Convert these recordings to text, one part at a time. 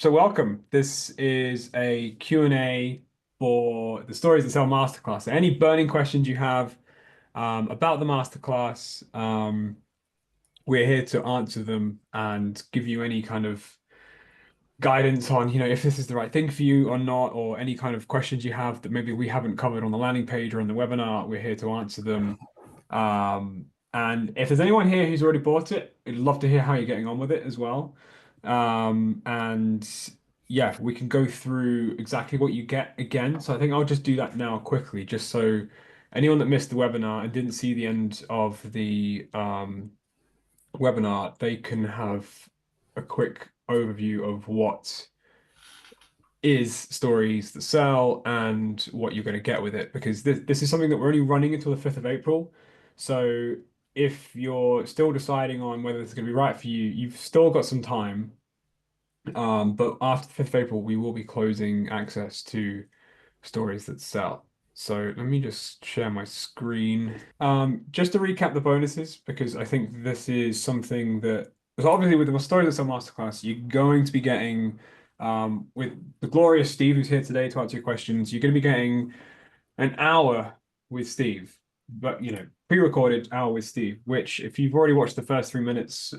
So welcome. This is a Q&A for the Stories That Sell Masterclass. So any burning questions you have about the masterclass, we're here to answer them and give you any kind of guidance on, if this is the right thing for you or not, or any kind of questions you have that maybe we haven't covered on the landing page or on the webinar. We're here to answer them. And if there's anyone here who's already bought it, I'd love to hear how you're getting on with it as well. And yeah, we can go through exactly what you get again. So I think I'll just do that now quickly, just so anyone that missed the webinar and didn't see the end of the webinar, they can have a quick overview of what is Stories That Sell and what you're going to get with it, because this is something that we're only running until the 5th of April. So if you're still deciding on whether it's going to be right for you, you've still got some time. But after the 5th of April, we will be closing access to Stories That Sell. So let me just share my screen. Just to recap the bonuses, because I think this is something that, because obviously with the Stories That Sell Masterclass, you're going to be getting, with the glorious Steve who's here today to answer your questions, you're going to be getting an hour with Steve, but pre-recorded hour with Steve, which if you've already watched the first 3 minutes,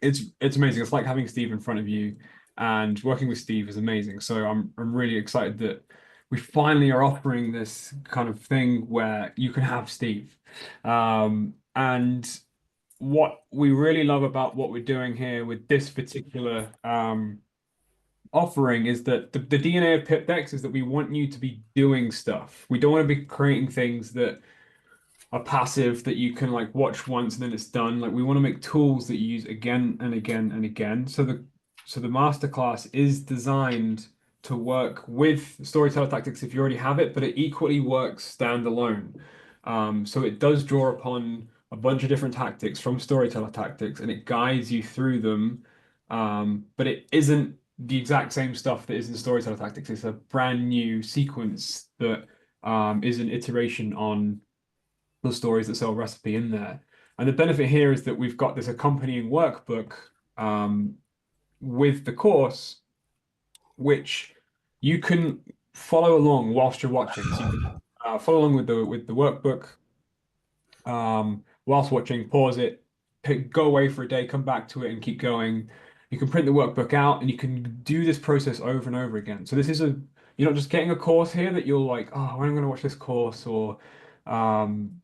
it's amazing. It's like having Steve in front of you, and working with Steve is amazing. So I'm really excited that we finally are offering this kind of thing where you can have Steve. And what we really love about what we're doing here with this particular offering is that the DNA of Pip Decks is that we want you to be doing stuff. We don't want to be creating things that are passive that you can like watch once and then it's done. Like we want to make tools that you use again and again and again. So the masterclass is designed to work with Storyteller Tactics if you already have it, but it equally works standalone. So it does draw upon a bunch of different tactics from Storyteller Tactics and it guides you through them. But it isn't the exact same stuff that is in Storyteller Tactics. It's a brand new sequence that is an iteration on the Stories That Sell recipe in there. And the benefit here is that we've got this accompanying workbook with the course, which you can follow along whilst you're watching. So you can follow along with the workbook whilst watching, pause it, go away for a day, come back to it, and keep going. You can print the workbook out, and you can do this process over and over again. So this is you're not just getting a course here that you're like, oh, when am I going to watch this course, or um,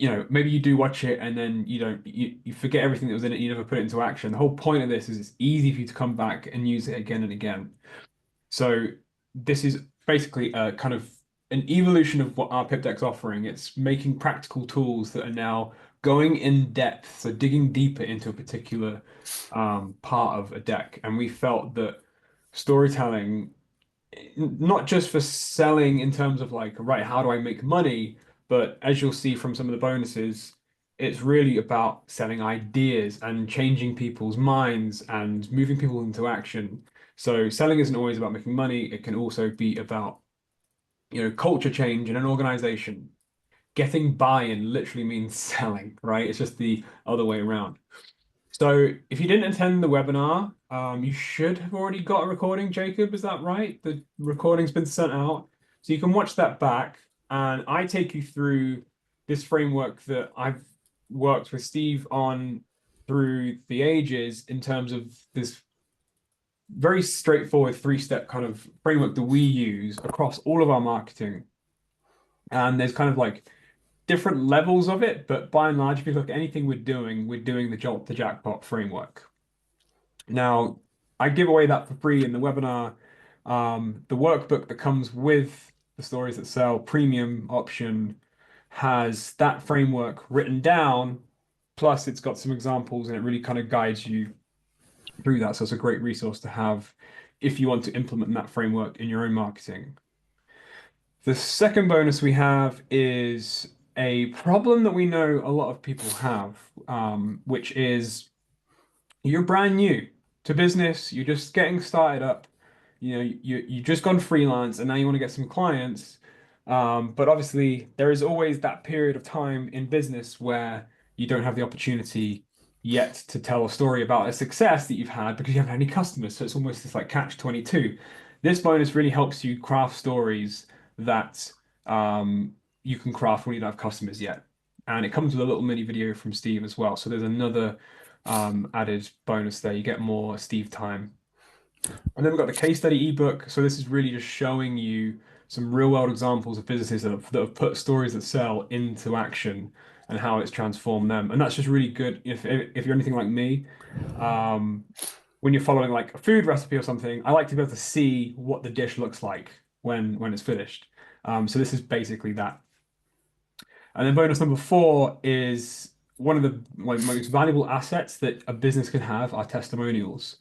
maybe you do watch it and then you forget everything that was in it, you never put it into action. The whole point of this is it's easy for you to come back and use it again and again. So this is basically a kind of an evolution of what our Pip Deck's offering. It's making practical tools that are now going in depth, so digging deeper into a particular part of a deck. And we felt that storytelling, not just for selling in terms of like, right, how do I make money? But as you'll see from some of the bonuses, it's really about selling ideas and changing people's minds and moving people into action. So selling isn't always about making money. It can also be about, culture change in an organization. Getting buy-in literally means selling, right? It's just the other way around. So if you didn't attend the webinar, you should have already got a recording, Jacob. Is that right? The recording's been sent out. So you can watch that back. And I take you through this framework that I've worked with Steve on through the ages in terms of this very straightforward three-step kind of framework that we use across all of our marketing. And there's kind of like different levels of it, but by and large, if you look at anything we're doing the Jolt to Jackpot framework. Now, I give away that for free in the webinar. The workbook that comes with the Stories That Sell premium option has that framework written down, plus it's got some examples and it really kind of guides you through that. So it's a great resource to have if you want to implement that framework in your own marketing. The second bonus we have is a problem that we know a lot of people have, which is you're brand new to business, you're just getting started up, you just gone freelance and now you want to get some clients. But obviously there is always that period of time in business where you don't have the opportunity yet to tell a story about a success that you've had because you haven't had any customers. So it's almost this like catch 22. This bonus really helps you craft stories that you can craft when you don't have customers yet. And it comes with a little mini video from Steve as well. So there's another added bonus there. You get more Steve time. And then we've got the case study ebook. So this is really just showing you some real world examples of businesses that have put stories that sell into action and how it's transformed them. And that's just really good if you're anything like me. Um, when you're following like a food recipe or something, I like to be able to see what the dish looks like when it's finished. So this is basically that. And then bonus number four is one of the like, most valuable assets that a business can have are testimonials.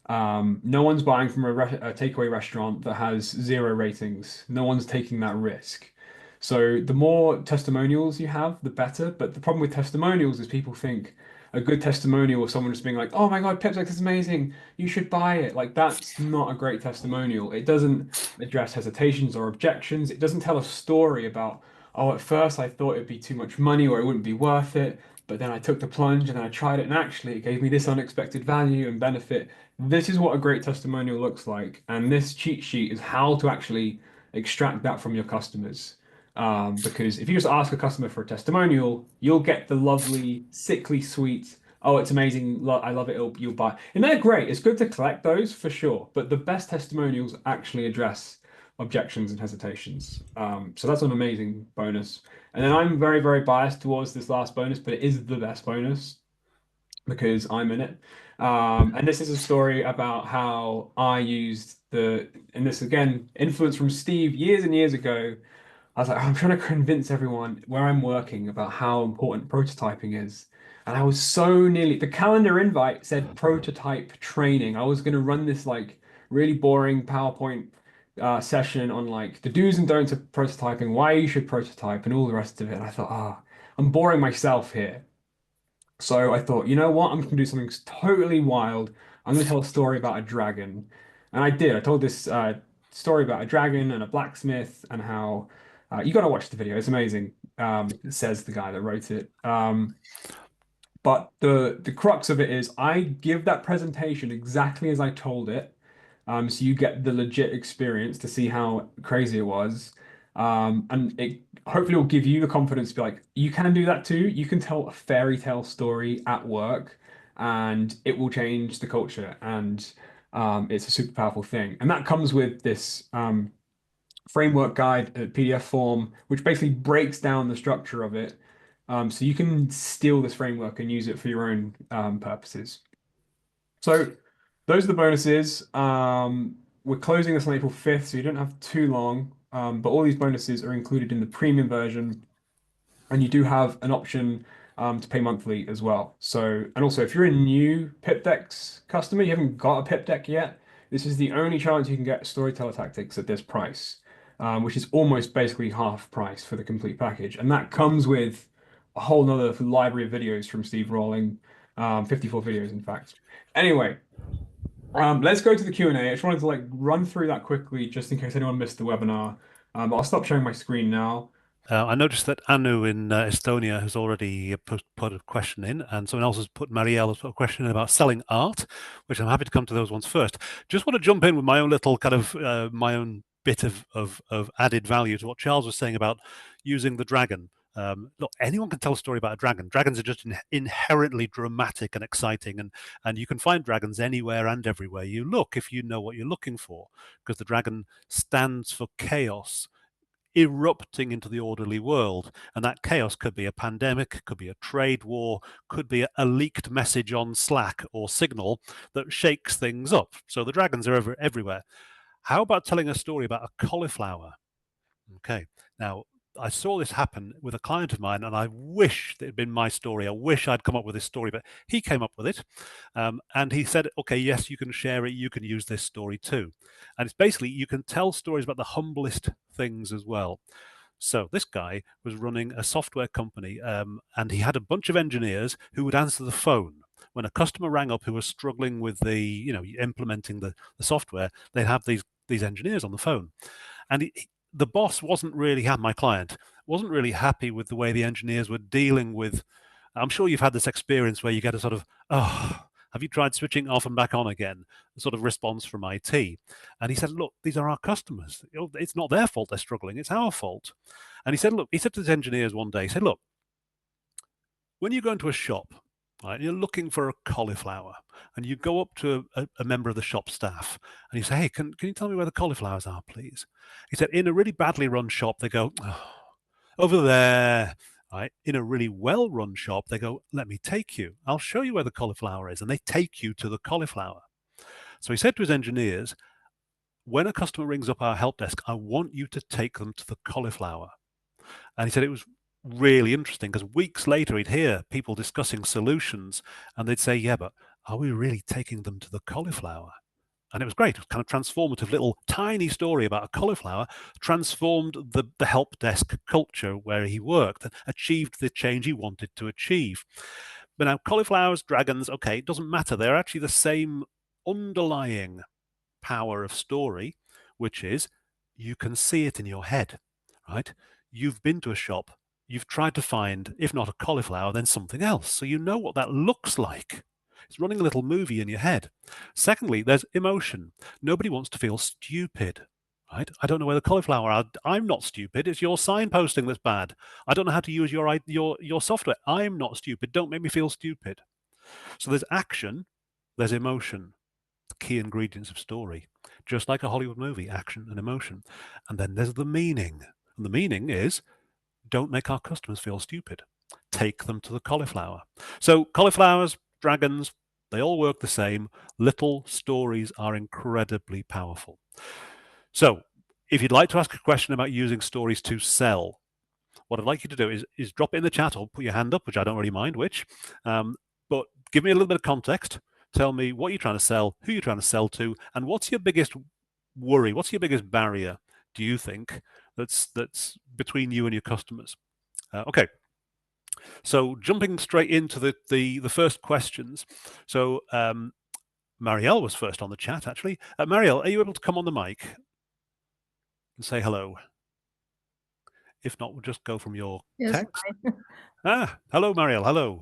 No one's buying from a takeaway restaurant that has 0 ratings. No one's taking that risk. So the more testimonials you have, the better. But the problem with testimonials is people think a good testimonial of someone just being like, "Oh my God, Pip Decks is amazing. You should buy it." Like that's not a great testimonial. It doesn't address hesitations or objections. It doesn't tell a story about, "Oh, at first I thought it'd be too much money or it wouldn't be worth it, but then I took the plunge and I tried it and actually it gave me this unexpected value and benefit." This is what a great testimonial looks like, and this cheat sheet is how to actually extract that from your customers. Because if you just ask a customer for a testimonial, you'll get the lovely, sickly sweet, "Oh, it's amazing, I love it, you'll buy." And they're great. It's good to collect those for sure, but the best testimonials actually address objections and hesitations. So that's an amazing bonus. And then I'm very, very biased towards this last bonus, but it is the best bonus because I'm in it. And this is a story about how I used and this again, influence from Steve years and years ago. I was like, I'm trying to convince everyone where I'm working about how important prototyping is. And I was so nearly, the calendar invite said prototype training. I was going to run this like really boring PowerPoint session on like the do's and don'ts of prototyping, why you should prototype, and all the rest of it. And I thought, I'm boring myself here. So I thought, you know what? I'm going to do something totally wild. I'm going to tell a story about a dragon. And I did. I told this story about a dragon and a blacksmith and how you got to watch the video. It's amazing, says the guy that wrote it. But the crux of it is I give that presentation exactly as I told it. So you get the legit experience to see how crazy it was. And it hopefully will give you the confidence to be like, you can do that too. You can tell a fairy tale story at work and it will change the culture. And it's a super powerful thing. And that comes with this framework guide, PDF form, which basically breaks down the structure of it. So you can steal this framework and use it for your own purposes. So those are the bonuses. We're closing this on April 5th, so you don't have too long. But all these bonuses are included in the premium version, and you do have an option to pay monthly as well. So, and also if you're a new Pip Decks customer, you haven't got a Pip Deck yet, this is the only chance you can get Storyteller Tactics at this price, which is almost basically half price for the complete package. And that comes with a whole nother library of videos from Steve Rawling, 54 videos, in fact. Anyway, let's go to the Q&A. I just wanted to like run through that quickly just in case anyone missed the webinar. I'll stop sharing my screen now. I noticed that Anu in Estonia has already put a question in, and someone else has put, Marielle has put a question in about selling art, which I'm happy to come to those ones first. Just want to jump in with my own little kind of my own bit of added value to what Charles was saying about using the dragon. Look, anyone can tell a story about a dragon. Dragons are just inherently dramatic and exciting, and you can find dragons anywhere and everywhere you look if you know what you're looking for, because the dragon stands for chaos erupting into the orderly world. And that chaos could be a pandemic, could be a trade war, could be a leaked message on Slack or Signal that shakes things up. So the dragons are everywhere. How about telling a story about a cauliflower? Okay. Now, I saw this happen with a client of mine, and I wish it had been my story. I wish I'd come up with this story, but he came up with it. And he said, okay, yes, you can share it. You can use this story too. And it's basically, you can tell stories about the humblest things as well. So this guy was running a software company, and he had a bunch of engineers who would answer the phone. When a customer rang up who was struggling with implementing the software, they'd have these engineers on the phone. And the boss wasn't really happy, my client wasn't really happy with the way the engineers were dealing with I'm sure you've had this experience where you get a sort of, oh, have you tried switching off and back on again? Sort of response from IT. And he said, look, these are our customers. It's not their fault they're struggling, it's our fault. And he said, look, he said to his engineers one day, he said, look, when you go into a shop, right, you're looking for a cauliflower, and you go up to a member of the shop staff, and you say, hey, can you tell me where the cauliflowers are, please? He said, in a really badly run shop, they go, oh, over there. Right? In a really well-run shop, they go, let me take you. I'll show you where the cauliflower is. And they take you to the cauliflower. So he said to his engineers, when a customer rings up our help desk, I want you to take them to the cauliflower. And he said it was really interesting because weeks later he'd hear people discussing solutions and they'd say, yeah, but are we really taking them to the cauliflower? And it was great. It was kind of transformative little tiny story about a cauliflower transformed the help desk culture where he worked and achieved the change he wanted to achieve. But now cauliflowers, dragons, okay, it doesn't matter. They're actually the same underlying power of story, which is you can see it in your head, right? You've been to a shop, you've tried to find, if not a cauliflower, then something else. So you know what that looks like. It's running a little movie in your head. Secondly, there's emotion. Nobody wants to feel stupid, right? I don't know where the cauliflower are. I'm not stupid. It's your signposting that's bad. I don't know how to use your software. I'm not stupid. Don't make me feel stupid. So there's action, there's emotion, the key ingredients of story. Just like a Hollywood movie, action and emotion. And then there's the meaning. And the meaning is don't make our customers feel stupid. Take them to the cauliflower. So cauliflowers, dragons, they all work the same. Little stories are incredibly powerful. So if you'd like to ask a question about using stories to sell, what I'd like you to do is drop it in the chat or put your hand up, which I don't really mind which. But give me a little bit of context. Tell me what you're trying to sell, who you're trying to sell to, and what's your biggest worry? What's your biggest barrier, do you think, that's between you and your customers? Okay. So jumping straight into the first questions. So Marielle was first on the chat, actually. Marielle, are you able to come on the mic and say hello? If not, we'll just go from your text. Hello, Marielle. Hello.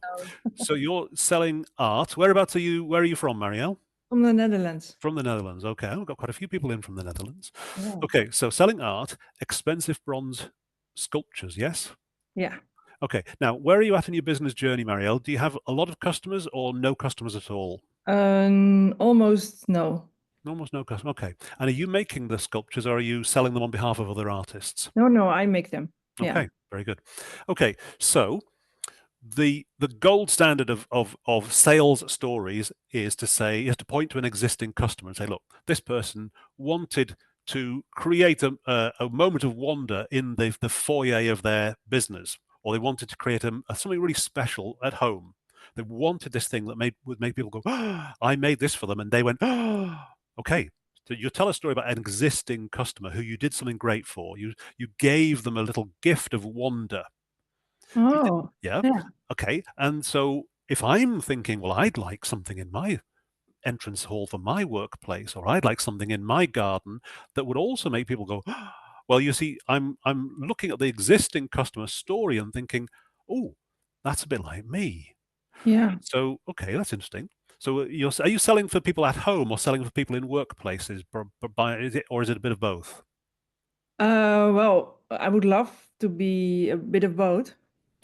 So you're selling art. Whereabouts are you? Where are you from, Marielle? From the Netherlands. From the Netherlands. Okay, I've got quite a few people in from the Netherlands. Yeah. Okay, so selling art, expensive bronze sculptures, yes? Yeah. Okay, now where are you at in your business journey, Marielle? Do you have a lot of customers or no customers at all? Almost no. Almost no customers. Okay, and are you making the sculptures or are you selling them on behalf of other artists? No, I make them. Okay, yeah. Very good. Okay, so the gold standard of sales stories is to say, you have to point to an existing customer and say, look, this person wanted to create a moment of wonder in the foyer of their business, or they wanted to create something really special at home. They wanted this thing that would make people go, oh, I made this for them, and they went, oh, okay. So you tell a story about an existing customer who you did something great for. You gave them a little gift of wonder. Oh, yeah. Okay. And so if I'm thinking, well, I'd like something in my entrance hall for my workplace, or I'd like something in my garden that would also make people go, oh, well, you see, I'm looking at the existing customer story and thinking, oh, that's a bit like me. Yeah. So, okay, that's interesting. So are you selling for people at home or selling for people in workplaces, or is it a bit of both? Well, I would love to be a bit of both.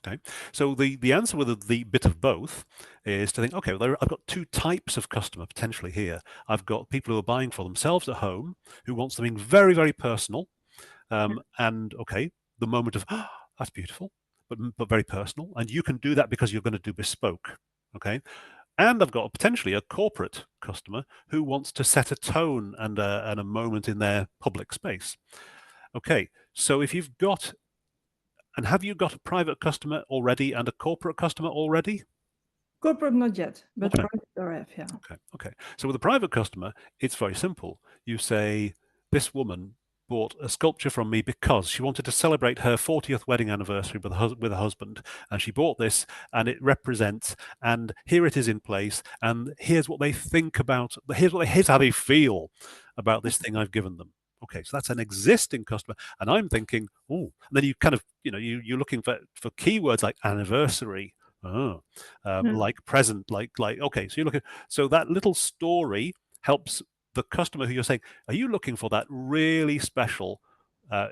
Okay, so the answer with the bit of both is to think, okay, well, I've got two types of customer potentially here. I've got people who are buying for themselves at home, who want something very, very personal, and okay, the moment of, oh, that's beautiful, but very personal, and you can do that because you're going to do bespoke, okay? And I've got potentially a corporate customer who wants to set a tone and a moment in their public space. Okay, so if you've got, and have you got a private customer already and a corporate customer already? Corporate, not yet, but okay. Private I have, yeah. Okay. So with a private customer, it's very simple. You say, this woman bought a sculpture from me because she wanted to celebrate her 40th wedding anniversary with her husband, and she bought this, and it represents, and here it is in place, and here's what they think about, here's how they feel about this thing I've given them. Okay, so that's an existing customer, and I'm thinking, oh, and then you kind of, you're looking for keywords like anniversary, Oh, Yeah. like present, like okay. So you're looking. So that little story helps the customer who you're saying, are you looking for that really special?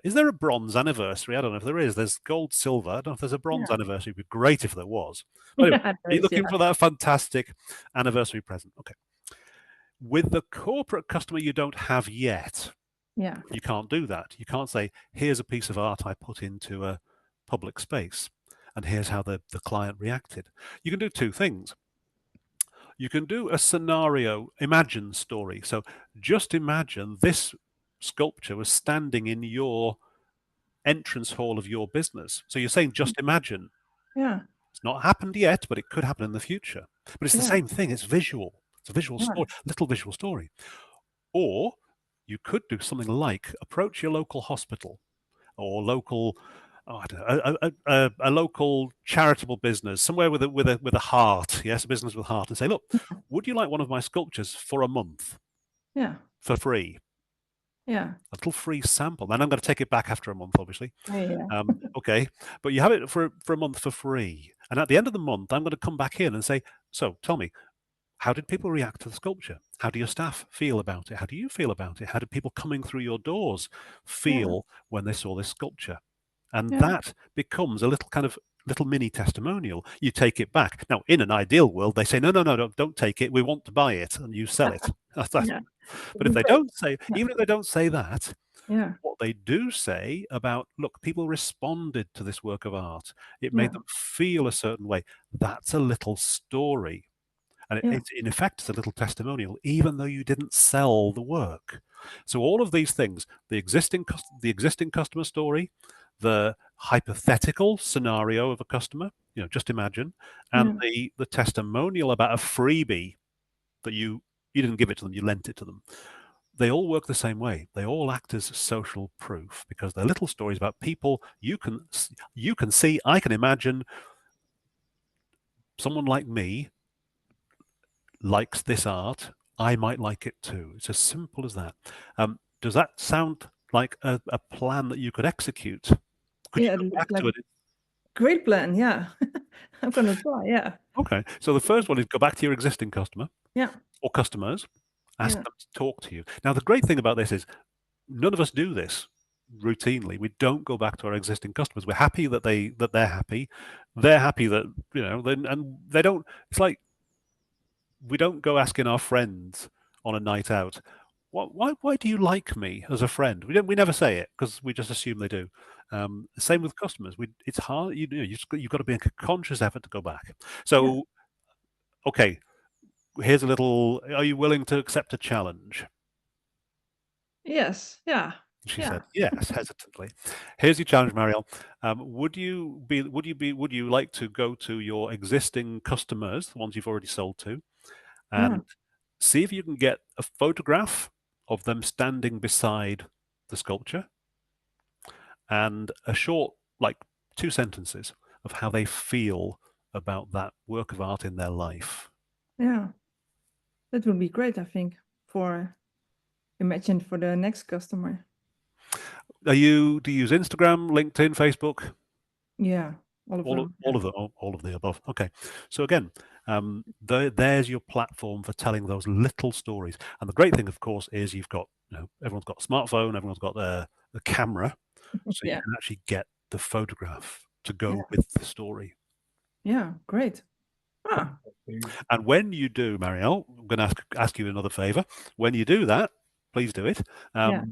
Is there a bronze anniversary? I don't know if there is. There's gold, silver. I don't know if there's a bronze anniversary. It'd be great if there was. But anyway, Yeah, are you looking for that fantastic anniversary present? Okay. With the corporate customer you don't have yet, yeah, you can't do that. You can't say, here's a piece of art I put into a public space, and here's how the client reacted. You can do two things. You can do a scenario, imagine story. So just imagine this sculpture was standing in your entrance hall of your business. So you're saying, just imagine. yeah, It's not happened yet, but it could happen in the future. But it's the yeah, same thing. It's visual. It's a visual yeah, story, little visual story. Or you could do something like approach your local hospital or local, I don't know, a local charitable business, somewhere with a heart, yes, a business with heart, and say, look, would you like one of my sculptures for a month yeah, for free? yeah, A little free sample. Then I'm going to take it back after a month, obviously. yeah, Okay, but you have it for a month for free, and at the end of the month, I'm going to come back in and say, so tell me, how did people react to the sculpture? How do your staff feel about it? How do you feel about it? How did people coming through your doors feel when they saw this sculpture? And yeah, that becomes a little kind of little mini testimonial. You take it back. Now, in an ideal world, they say, no, don't take it. We want to buy it, and you sell it. yeah. But if they don't say, even if they don't say that, Yeah, what they do say about, look, people responded to this work of art. It yeah, made them feel a certain way. That's a little story. And yeah, in effect, it's a little testimonial, even though you didn't sell the work. So all of these things, the existing customer story, the hypothetical scenario of a customer, just imagine, and the testimonial about a freebie that you didn't give it to them, you lent it to them. They all work the same way. They all act as social proof because they're little stories about people you can see. I can imagine someone like me likes this art, I might like it too. It's as simple as that. Does that sound like a plan that you could execute? Could you yeah. go back Like to it? great plan. Yeah, I'm gonna try. Yeah, Okay. So the first one is go back to your existing customer yeah, or customers, ask yeah, them to talk to you. Now, the great thing about this is none of us do this routinely. We don't go back to our existing customers. We're happy that they're happy. They're happy that, and they don't, it's like we don't go asking our friends on a night out, why do you like me as a friend? We never say it because we just assume they do. Same with customers. It's hard. You've got to make a conscious effort to go back. So, okay, here's a little. Are you willing to accept a challenge? yes, yeah, She yeah, said yes, hesitantly. Here's your challenge, Marielle. Would you like to go to your existing customers, the ones you've already sold to, yeah, and see if you can get a photograph of them standing beside the sculpture and a short, like 2 sentences of how they feel about that work of art in their life. yeah. That would be great, I think, for imagine for the next customer. Do you use Instagram, LinkedIn, Facebook? Yeah, all of them. All of the above. Okay. So again, there's your platform for telling those little stories. And the great thing, of course, is you've got, everyone's got a smartphone, everyone's got the camera, so you Yeah, can actually get the photograph to yeah, go with the story. yeah. Great. Ah, And when you do, Marielle, I'm going to ask you another favor. When you do that, please do it. yeah,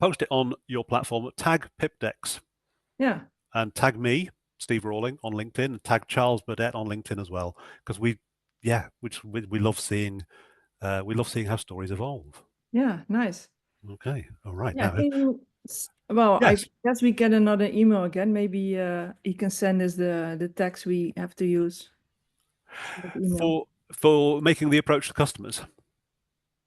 Post it on your platform. Tag Pip Decks yeah, and tag me, Steve Rawling, on LinkedIn, and tag Charles Burdett on LinkedIn as well, because we love seeing how stories evolve. yeah. Nice. Okay, all right. Yeah. Now, Well, I yes, guess we get another email again. Maybe he can send us the text we have to use. That email. for making the approach to customers.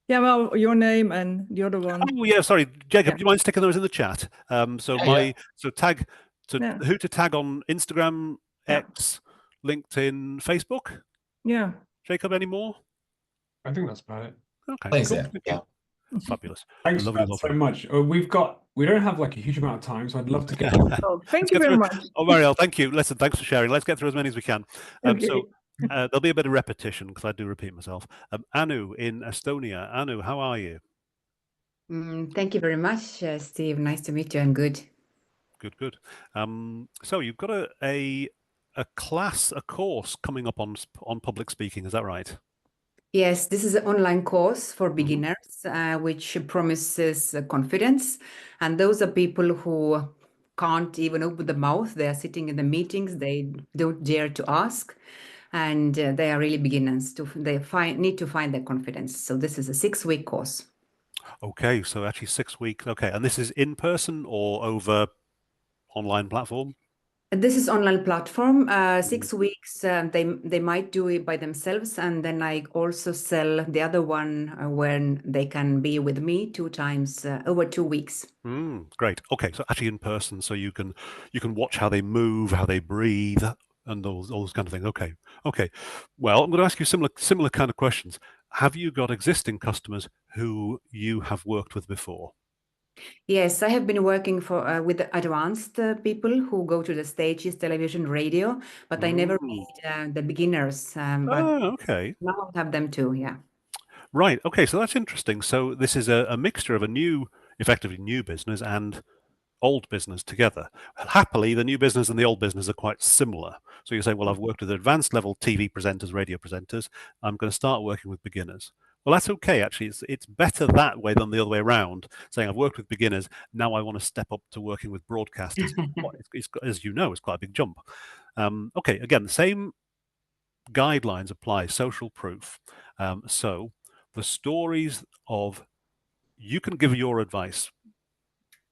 Yeah, well, your name and the other one. Oh yeah, sorry, Jacob. Yeah. Do you mind sticking those in the chat? Tag Yeah. who to tag on Instagram, Yeah. X, LinkedIn, Facebook. Yeah. Jacob, any more? I think that's about it. Okay, Thanks, cool. Dan. Thank Yeah. you. Fabulous. Thanks for Lovely, that so lovely. much. We don't have like a huge amount of time, so I'd love to get. Oh, thank Let's you get very through. much. Oh, Marielle, thank you. Listen, thanks for sharing. Let's get through as many as we can. Okay. There'll be a bit of repetition because I do repeat myself. Anu in Estonia. Anu, how are you? Thank you very much, Steve. Nice to meet you. I'm good. Good, good. So you've got a class, a course coming up on public speaking. Is that right? Yes, this is an online course for Mhm. beginners, which promises confidence. And those are people who can't even open the mouth. They are sitting in the meetings. They don't dare to ask. And they are really beginners. They need to find their confidence. So this is a 6-week course. Okay, so actually 6 weeks. Okay, and this is in person or over online platform? This is online platform. 6 weeks, they might do it by themselves, and then I also sell the other one when they can be with me 2 times over 2 weeks. Great. Okay, so actually in person, so you can watch how they move, how they breathe, and all those kind of things. Okay, okay. Well, I'm going to ask you similar kind of questions. Have you got existing customers who you have worked with before? Yes, I have been working for with the advanced people who go to the stages, television, radio, but I never made the beginners. But Oh, okay. now I have them too. Yeah. Right. Okay. So that's interesting. So this is a mixture of effectively new business and old business together. Happily, the new business and the old business are quite similar. So you say, well, I've worked with advanced level TV presenters, radio presenters. I'm going to start working with beginners. Well, that's okay. Actually, it's better that way than the other way around. Saying I've worked with beginners, now I want to step up to working with broadcasters. As you know, it's quite a big jump. Okay. Again, the same guidelines apply. Social proof. So the stories of you can give your advice,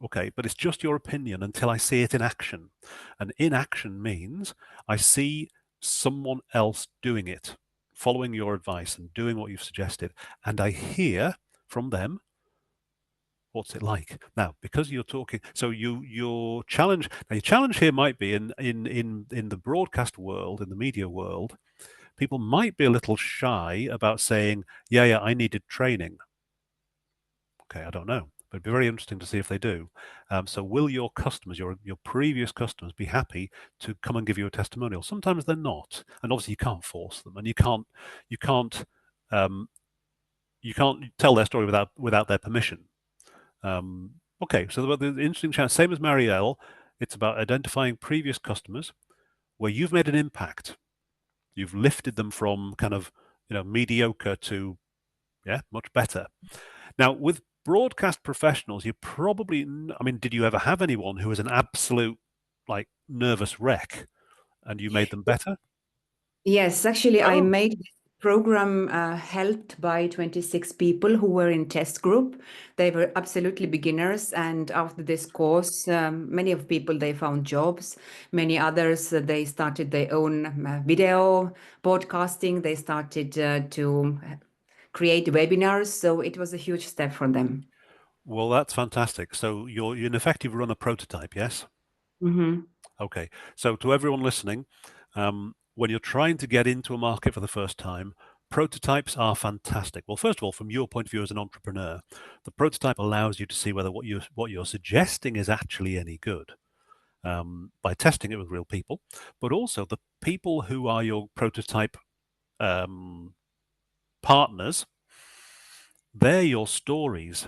okay, but it's just your opinion until I see it in action. And in action means I see someone else doing it, following your advice and doing what you've suggested, and I hear from them what's it like. Now, because you're talking, so your challenge here might be in the broadcast world, in the media world, people might be a little shy about saying, yeah, I needed training. Okay, I don't know, but it'd be very interesting to see if they do. So will your customers, your previous customers, be happy to come and give you a testimonial? Sometimes they're not, and obviously you can't force them, and you can't tell their story without their permission. Okay, so the interesting chance, same as Marielle, it's about identifying previous customers where you've made an impact. You've lifted them from kind of mediocre to much better. Now, with broadcast professionals, you probably, I mean, did you ever have anyone who was an absolute like nervous wreck and you made them better? Yes, actually, I Oh. made this program helped by 26 people who were in test group. They were absolutely beginners, and after this course, many of people they found jobs. Many others they started their own video podcasting. They started to create webinars, so it was a huge step for them. Well, that's fantastic. So you're in effect you've run a prototype, yes? Mm-hmm. Okay. So to everyone listening, when you're trying to get into a market for the first time, prototypes are fantastic. Well, first of all, from your point of view as an entrepreneur, the prototype allows you to see whether what you're suggesting is actually any good. By testing it with real people, but also the people who are your prototype partners, they're your stories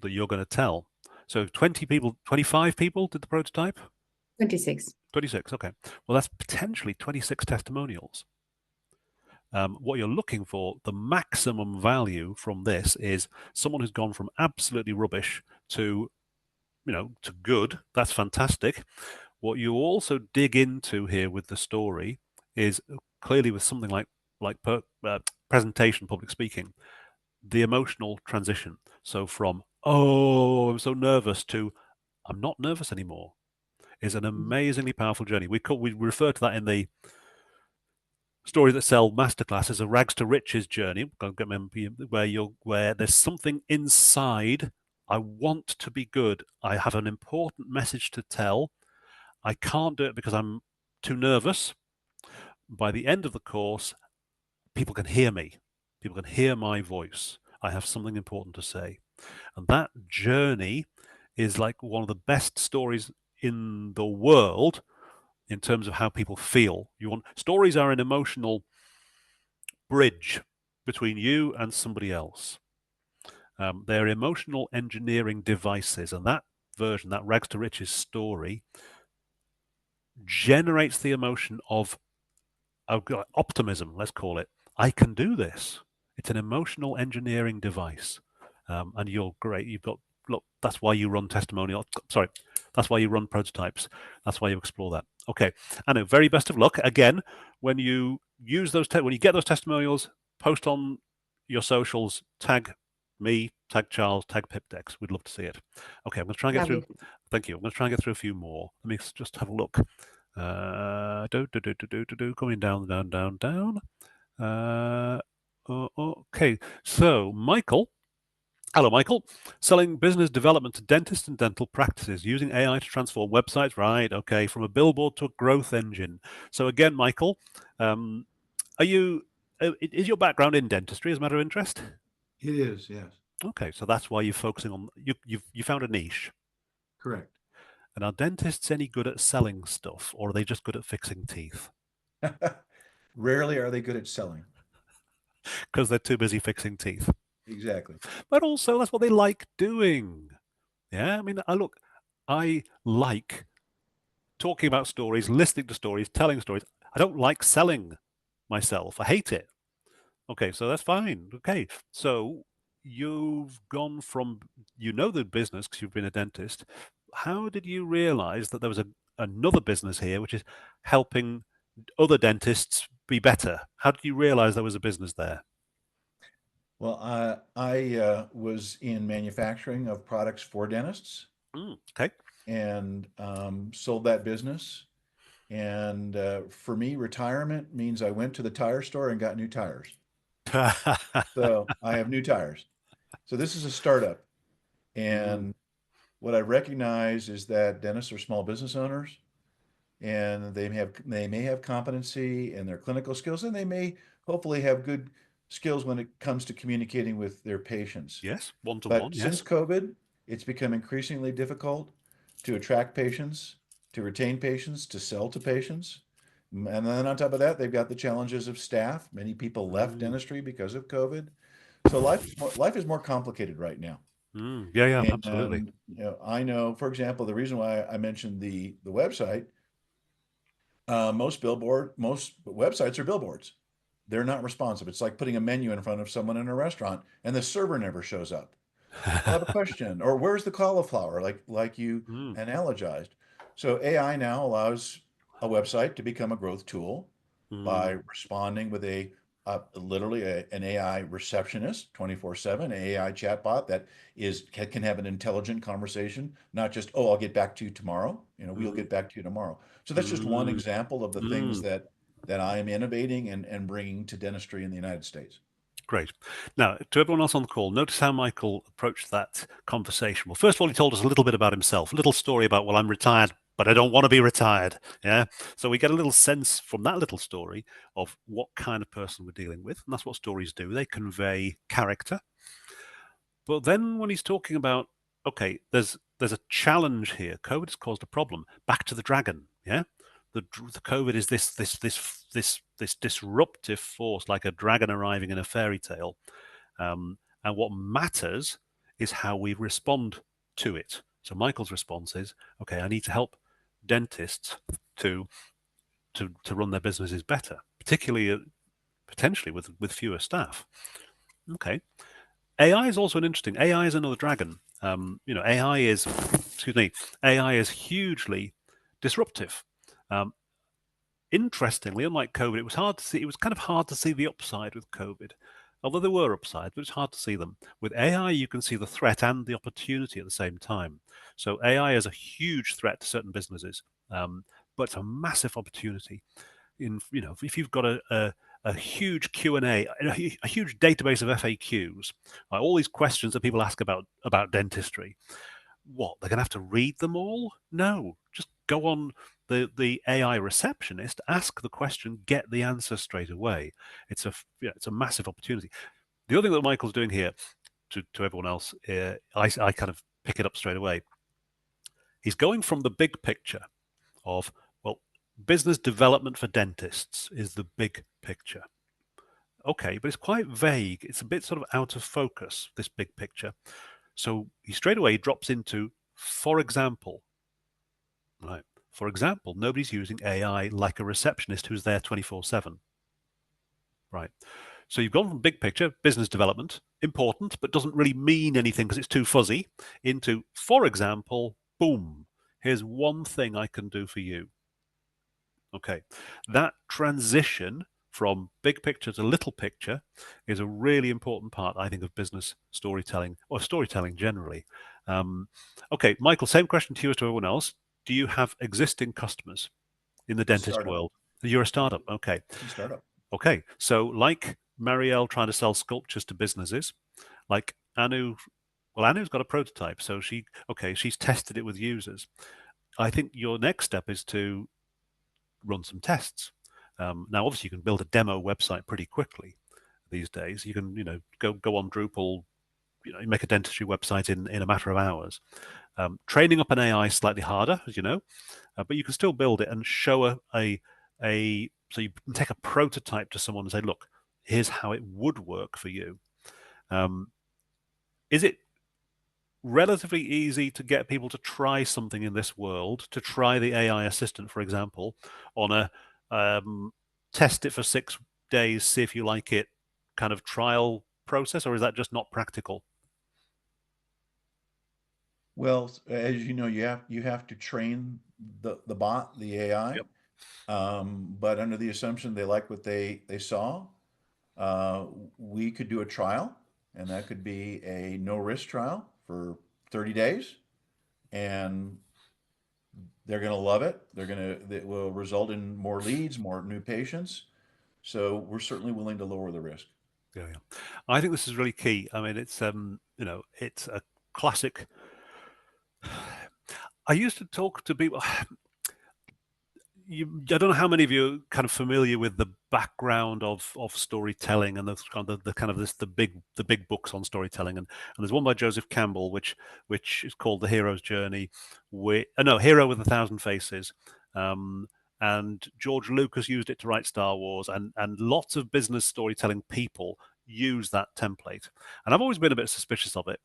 that you're going to tell. So 20 people, 25 people did the prototype? 26. 26, okay. Well, that's potentially 26 testimonials. What you're looking for, the maximum value from this is someone who's gone from absolutely rubbish to good. That's fantastic. What you also dig into here with the story is clearly with something like presentation, public speaking, the emotional transition. So from, oh, I'm so nervous to, I'm not nervous anymore, is an amazingly powerful journey. We refer to that in the Stories That Sell Masterclass as a rags to riches journey, where there's something inside. I want to be good. I have an important message to tell. I can't do it because I'm too nervous. By the end of the course, people can hear me. People can hear my voice. I have something important to say. And that journey is like one of the best stories in the world in terms of how people feel. Stories are an emotional bridge between you and somebody else. They're emotional engineering devices, and that version, that rags to riches story, generates the emotion of optimism, let's call it. I can do this. It's an emotional engineering device. And you're great. Look, that's why you run testimonial. Sorry, that's why you run prototypes. That's why you explore that. Okay, Anu, very best of luck. Again, when you use those, when you get those testimonials, post on your socials, tag me, tag Charles, tag Pip Decks. We'd love to see it. Okay, I'm going to try and get Lovely. through. Thank you. I'm going to try and get through a few more. Let me just have a look. Going down. Okay, so Michael. Hello, Michael. Selling business development to dentists and dental practices using AI to transform websites. Right. Okay. From a billboard to a growth engine. So again, Michael, are you? Is your background in dentistry as a matter of interest? It is, yes. Okay, so that's why you're focusing on you found a niche. Correct. And are dentists any good at selling stuff, or are they just good at fixing teeth? Rarely are they good at selling. Because they're too busy fixing teeth. Exactly. But also, that's what they like doing. Yeah, I mean, I like talking about stories, listening to stories, telling stories. I don't like selling myself. I hate it. Okay, so that's fine. Okay, so you've gone from, the business because you've been a dentist. How did you realize that there was another business here, which is helping other dentists be better? How did you realize there was a business there? Well, I was in manufacturing of products for dentists Okay. and sold that business. And for me, retirement means I went to the tire store and got new tires. So I have new tires. So this is a startup. And what I recognize is that dentists are small business owners and they may have competency in their clinical skills, and they may hopefully have good skills when it comes to communicating with their patients. Yes, one-to-one, But yes. since COVID, it's become increasingly difficult to attract patients, to retain patients, to sell to patients. And then on top of that, they've got the challenges of staff. Many people left dentistry because of COVID. So life is more complicated right now. Yeah, absolutely. And I know, for example, the reason why I mentioned the website, most websites are billboards. They're not responsive. It's like putting a menu in front of someone in a restaurant and the server never shows up. I have a question, or where's the cauliflower, like you analogized. So AI now allows a website to become a growth tool by responding with literally an AI receptionist 24/7, an AI chatbot that can have an intelligent conversation, not just, oh, I'll get back to you tomorrow. We'll get back to you tomorrow. So that's just one example of the things that I am innovating and bringing to dentistry in the United States. Great. Now, to everyone else on the call, notice how Michael approached that conversation. Well, first of all, he told us a little bit about himself, a little story about, well, I'm retired, but I don't want to be retired. Yeah. So we get a little sense from that little story of what kind of person we're dealing with. And that's what stories do. They convey character. But then when he's talking about, okay, there's a challenge here. COVID has caused a problem. Back to the dragon. Yeah. The COVID is this disruptive force, like a dragon arriving in a fairy tale, and what matters is how we respond to it. So Michael's response is, okay, I need to help dentists to run their businesses better, particularly potentially with fewer staff. Okay, AI is also an interesting. AI is another dragon. AI is hugely disruptive. Interestingly, unlike COVID, it was hard to see. It was kind of hard to see the upside with COVID, although there were upsides, but it's hard to see them. With AI, you can see the threat and the opportunity at the same time. So AI is a huge threat to certain businesses, but it's a massive opportunity. If you've got a huge Q&A, a huge database of FAQs, like all these questions that people ask about dentistry, what, they're going to have to read them all? No, just go on the AI receptionist, ask the question, get the answer straight away. It's a massive opportunity. The other thing that Michael's doing here to everyone else, I kind of pick it up straight away. He's going from the big picture of, well, business development for dentists is the big picture. Okay, but it's quite vague. It's a bit sort of out of focus, this big picture. So he straight away drops into, for example, right? For example, nobody's using AI like a receptionist who's there 24/7. Right. So you've gone from big picture, business development, important, but doesn't really mean anything because it's too fuzzy, into, for example, boom, here's one thing I can do for you. Okay. That transition from big picture to little picture is a really important part, I think, of business storytelling or storytelling generally. Okay, Michael, same question to you as to everyone else. Do you have existing customers in the dentist Startup. world? You're a startup. Okay. Startup. Okay. So like Marielle trying to sell sculptures to businesses, like Anu, well, Anu's got a prototype. So she's tested it with users. I think your next step is to run some tests. Now, obviously, you can build a demo website pretty quickly these days. You can, go on Drupal, you make a dentistry website in a matter of hours. Training up an AI is slightly harder, as you know, but you can still build it and show so you can take a prototype to someone and say, look, here's how it would work for you. Is it relatively easy to get people to try something in this world, to try the AI assistant, for example, on a test it for 6 days, see if you like it kind of trial process, or is that just not practical? Well, as you know, you have to train the bot, the AI. Yep. But under the assumption they like what they saw, we could do a trial, and that could be a no risk trial for 30 days, and they're going to love it. It will result in more leads, more new patients. So we're certainly willing to lower the risk. Yeah. I think this is really key. I mean, it's it's a classic. I used to talk to people. I don't know how many of you are kind of familiar with the background of storytelling and the big books on storytelling, and there's one by Joseph Campbell which is called The Hero's Journey, Hero with a Thousand Faces, and George Lucas used it to write Star Wars, and lots of business storytelling people use that template, and I've always been a bit suspicious of it.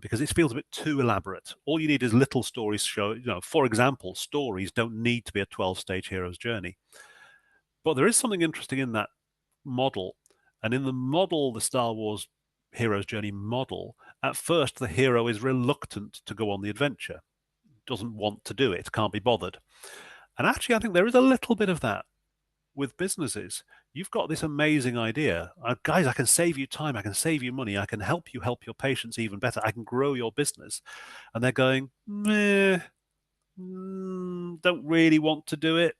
Because it feels a bit too elaborate. All you need is little stories for example, stories don't need to be a 12-stage hero's journey. But there is something interesting in that model. And in the model, the Star Wars hero's journey model, at first the hero is reluctant to go on the adventure, doesn't want to do it, can't be bothered. And actually, I think there is a little bit of that with businesses. You've got this amazing idea. Guys, I can save you time. I can save you money. I can help you help your patients even better. I can grow your business. And they're going, don't really want to do it.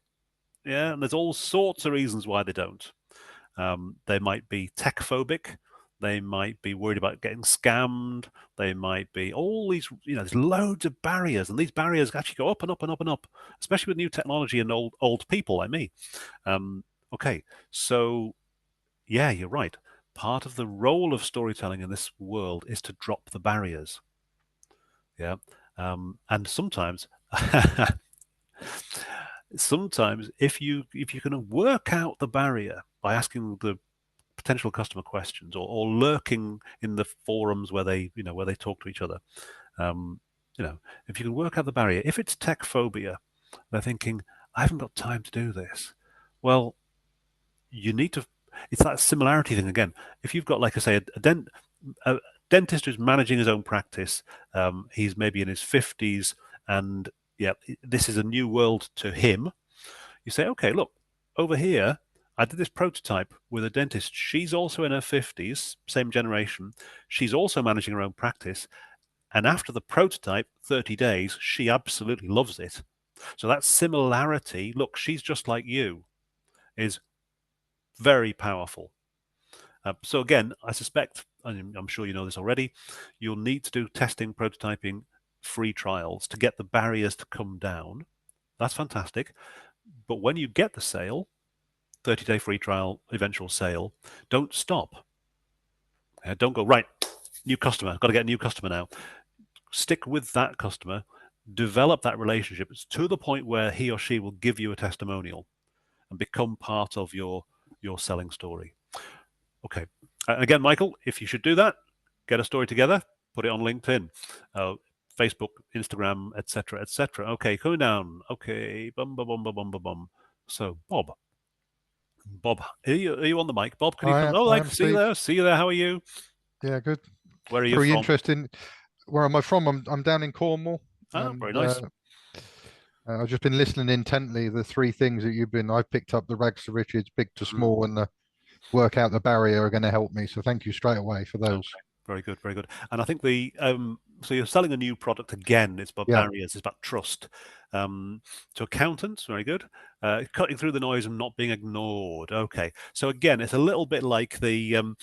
Yeah. And there's all sorts of reasons why they don't. They might be tech phobic. They might be worried about getting scammed. They might be all these, there's loads of barriers, and these barriers actually go up and up and up and up, especially with new technology and old people like me. Okay, so yeah, you're right. Part of the role of storytelling in this world is to drop the barriers. Yeah, and sometimes, if you can work out the barrier by asking the potential customer questions or lurking in the forums where they talk to each other, if you can work out the barrier, if it's tech phobia, they're thinking, I haven't got time to do this. Well, you need to. It's that similarity thing again. If you've got, like I say, a dentist who's managing his own practice, he's maybe in his 50s, and yeah, this is a new world to him. You say, okay, look, over here, I did this prototype with a dentist. She's also in her 50s, same generation. She's also managing her own practice. And after the prototype, 30 days, she absolutely loves it. So that similarity, look, she's just like you, is very powerful. So again, I suspect, and I'm sure you know this already, you'll need to do testing, prototyping, free trials to get the barriers to come down. That's fantastic. But when you get the sale, 30-day free trial, eventual sale, don't stop. Don't go, right, new customer, got to get a new customer now. Stick with that customer, develop that relationship to the point where he or she will give you a testimonial and become part of your selling story. Okay. Again, Michael, if you should do that, get a story together, put it on LinkedIn, Facebook, Instagram, etc., etc. Okay, coming down. Okay, bum. So, Bob, are you on the mic? Bob, can you come? Oh, I like, am, see you Steve. there. See you there. How are you? Yeah, good. Where are you Very from? interesting. Where am I from? I'm down in Cornwall. Oh, and, very nice. I've just been listening intently. The three things that I've picked up: the rags to riches, big to small, and the work out the barrier are going to help me. So thank you straight away for those. Okay. Very good, very good. And I think so you're selling a new product again. It's about barriers. It's about trust. To accountants, very good. Cutting through the noise and not being ignored. Okay. So again, it's a little bit like the.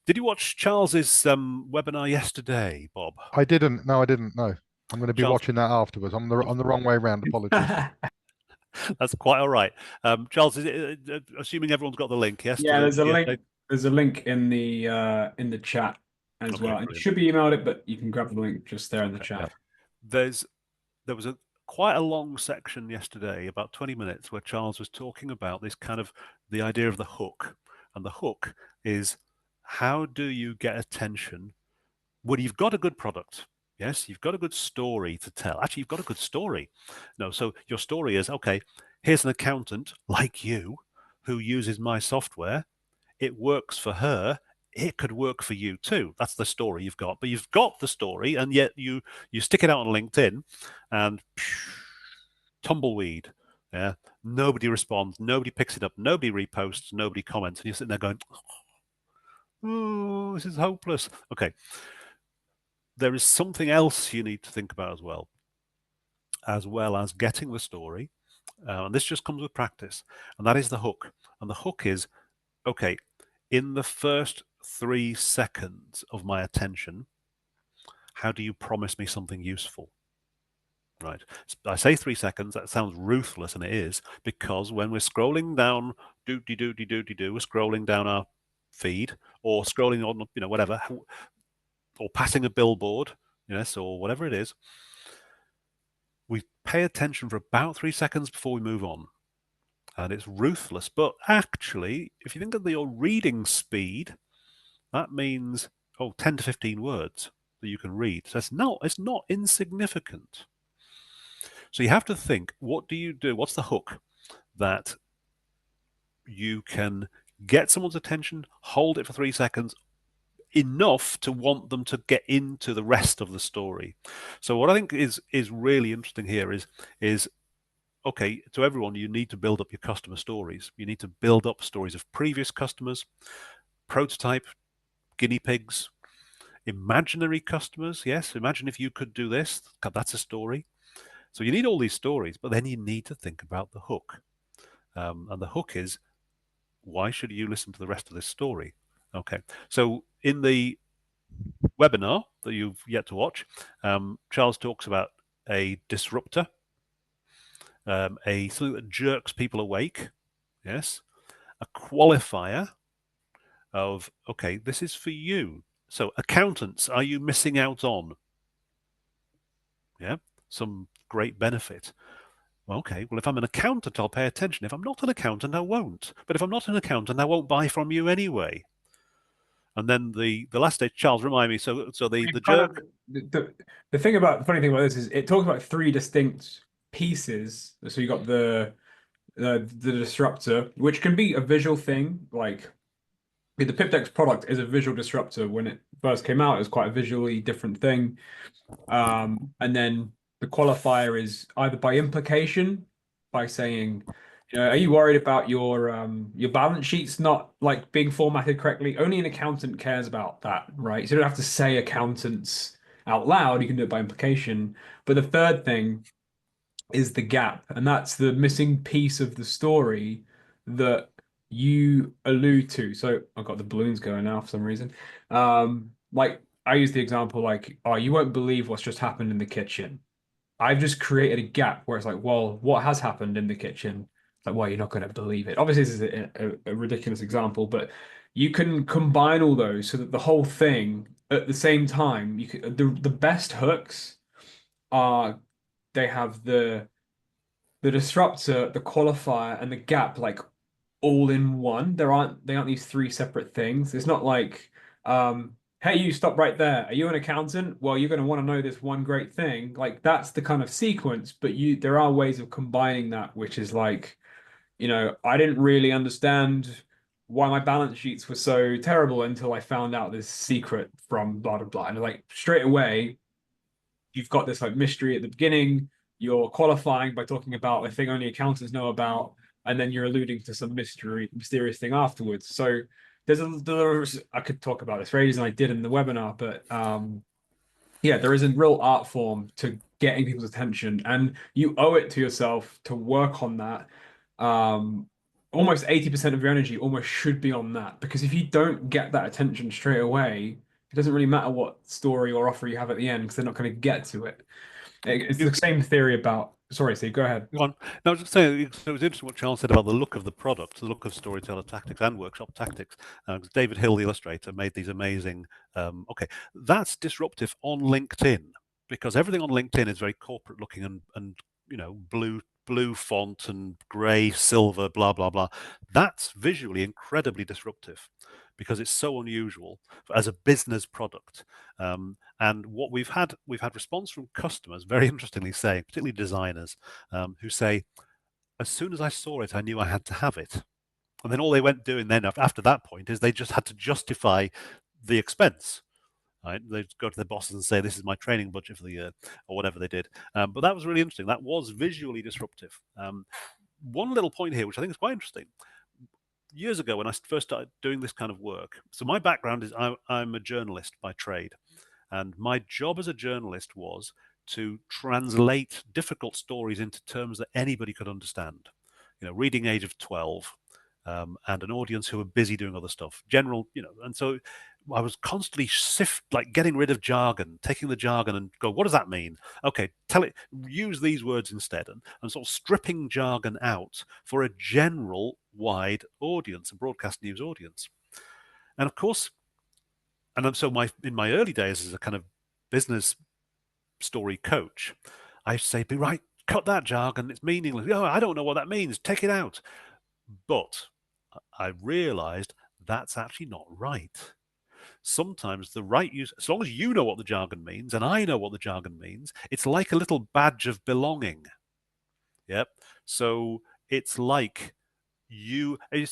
Did you watch Charles's webinar yesterday, Bob? I didn't. No, I didn't. No, I'm going to be watching that afterwards. I'm the wrong way around. Apologies. That's quite all right. Charles, assuming everyone's got the link, yes? Yeah, there's a link. There's a link in the chat as well. And you should be emailed it, but you can grab the link just there in the chat. Yeah. There was quite a long section yesterday, about 20 minutes, where Charles was talking about this kind of the idea of the hook. And the hook is, how do you get attention when you've got a good product? Yes, you've got a good story to tell. Actually, you've got a good story. No, so your story is, okay, here's an accountant like you who uses my software. It works for her. It could work for you too. That's the story you've got. But you've got the story, and yet you stick it out on LinkedIn, and tumbleweed. Yeah, nobody responds. Nobody picks it up. Nobody reposts. Nobody comments. And you're sitting there going, "Oh, this is hopeless." Okay. There is something else you need to think about as well as getting the story. And this just comes with practice. And that is the hook. And the hook is, okay, in the first 3 seconds of my attention, how do you promise me something useful? Right. I say 3 seconds, that sounds ruthless, and it is, because when we're scrolling down, we're scrolling down our feed or scrolling on, whatever, or passing a billboard, yes, or whatever it is, we pay attention for about 3 seconds before we move on. And it's ruthless. But actually, if you think of your reading speed, that means 10 to 15 words that you can read. So it's not insignificant. So you have to think, what do you do? What's the hook that you can get someone's attention, hold it for 3 seconds, enough to want them to get into the rest of the story? So what I think is really interesting here is okay, to everyone, you need to build up your customer stories. You need to build up stories of previous customers, prototype, guinea pigs, imaginary customers. Yes, imagine if you could do this. That's a story. So you need all these stories, but then you need to think about the hook. And the hook is, why should you listen to the rest of this story? Okay, so in the webinar that you've yet to watch, Charles talks about a disruptor, something that jerks people awake, yes, a qualifier of, okay, this is for you. So accountants, are you missing out on? Yeah, some great benefit. Okay, well, if I'm an accountant, I'll pay attention. If I'm not an accountant, I won't. But if I'm not an accountant, I won't buy from you anyway. And then the last stage, Charles, remind me. So the jerk. The funny thing about this is it talks about 3 distinct pieces. So you got the disruptor, which can be a visual thing. Like the Pip Decks product is a visual disruptor. When it first came out, it was quite a visually different thing. And then the qualifier is either by implication, by saying, are you worried about your balance sheets not like being formatted correctly? Only an accountant cares about that, right? So you don't have to say accountants out loud. You can do it by implication. But the third thing is the gap, and that's the missing piece of the story that you allude to. So I've got the balloons going now for some reason. Like I use the example like, oh, you won't believe what's just happened in the kitchen. I've just created a gap where it's like, well, what has happened in the kitchen? It's like, well, you're not going to believe it. Obviously, this is a ridiculous example, but you can combine all those so that the whole thing at the same time, the best hooks are they have the disruptor, the qualifier, and the gap like all in one. They aren't these three separate things. It's not like, hey, you stop right there. Are you an accountant? Well, you're going to want to know this one great thing. Like that's the kind of sequence, but there are ways of combining that, which is like, I didn't really understand why my balance sheets were so terrible until I found out this secret from blah blah blah. And like straight away, you've got this like mystery at the beginning. You're qualifying by talking about a thing only accountants know about, and then you're alluding to some mysterious thing afterwards. So I could talk about this for ages, and I did in the webinar, but yeah, there is a real art form to getting people's attention, and you owe it to yourself to work on that. Almost 80% of your energy almost should be on that, because if you don't get that attention straight away, it doesn't really matter what story or offer you have at the end, because they're not going to get to it. It's the same theory about. Sorry, Steve, go ahead. Go on. No, I was just saying, it was interesting what Charles said about the look of the product, the look of Storyteller Tactics and Workshop Tactics. David Hill, the illustrator, made these amazing. Okay, that's disruptive on LinkedIn, because everything on LinkedIn is very corporate looking and blue font and grey, silver, blah blah blah. That's visually incredibly disruptive, because it's so unusual as a business product. And what we've had response from customers, very interestingly saying, particularly designers, who say, as soon as I saw it, I knew I had to have it. And then all they went doing then after that point is they just had to justify the expense. Right? They'd go to their bosses and say, this is my training budget for the year, or whatever they did. But that was really interesting. That was visually disruptive. One little point here, which I think is quite interesting. Years ago, when I first started doing this kind of work, so my background is I'm a journalist by trade, and my job as a journalist was to translate difficult stories into terms that anybody could understand. Reading age of 12, and an audience who were busy doing other stuff. And so I was constantly getting rid of jargon, taking the jargon and go, what does that mean? Okay, use these words instead, and sort of stripping jargon out for a general wide audience, a broadcast news audience. And of course, in my early days as a kind of business story coach, I say, be right, cut that jargon, it's meaningless. Oh, I don't know what that means, take it out. But I realized that's actually not right. Sometimes the right use, as long as you know what the jargon means and I know what the jargon means, it's like a little badge of belonging. Yep. So it's like to a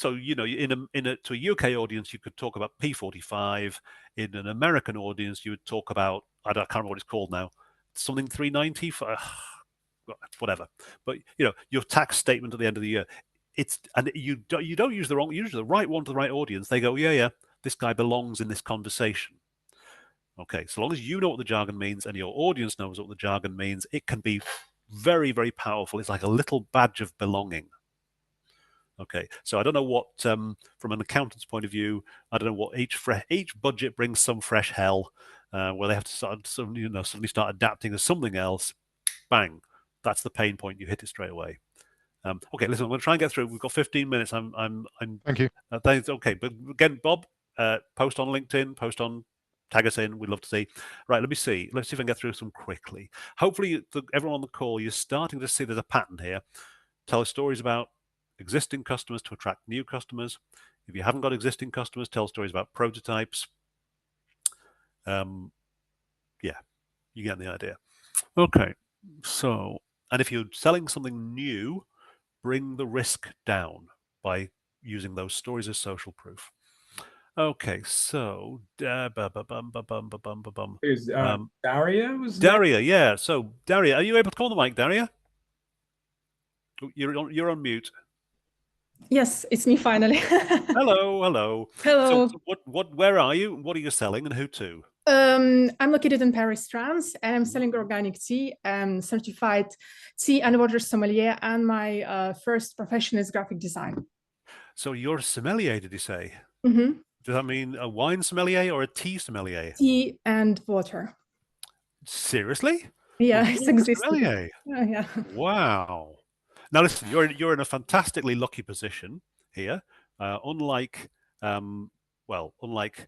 UK audience, you could talk about P45. In an American audience, you would talk about, I can't remember what it's called now, something 390 for whatever. But your tax statement at the end of the year. You don't use you use the right one to the right audience. They go, yeah, this guy belongs in this conversation. Okay, so long as you know what the jargon means and your audience knows what the jargon means, it can be very, very powerful. It's like a little badge of belonging. Okay, so I don't know what, from an accountant's point of view, I don't know what each budget brings some fresh hell, where they have to suddenly start adapting to something else. Bang, that's the pain point. You hit it straight away. Okay, listen, I'm going to try and get through. We've got 15 minutes. Thank you. Thanks. Okay, but again, Bob, post on LinkedIn, tag us in. We'd love to see. Right, let me see. Let's see if I can get through some quickly. Hopefully, everyone on the call, you're starting to see there's a pattern here. Tell us stories about existing customers to attract new customers. If you haven't got existing customers, tell stories about prototypes. Yeah, you get the idea. Okay, so, and if you're selling something new, bring the risk down by using those stories as social proof. Okay, so Is Daria was Daria, yeah. So Daria, are you able to call the mic, Daria? You're on mute. Yes, it's me finally. Hello. Hello. So where are you? What are you selling, and who to? I'm located in Paris, France, and I'm selling organic tea. I'm certified tea and water sommelier, and my first profession is graphic design. So you're a sommelier, did you say? Mm-hmm. Does that mean a wine sommelier or a tea sommelier? Tea and water. Seriously? Yeah, Well, it's existing. sommelier. Yeah. Wow. Now listen, you're in a fantastically lucky position here. Unlike well, unlike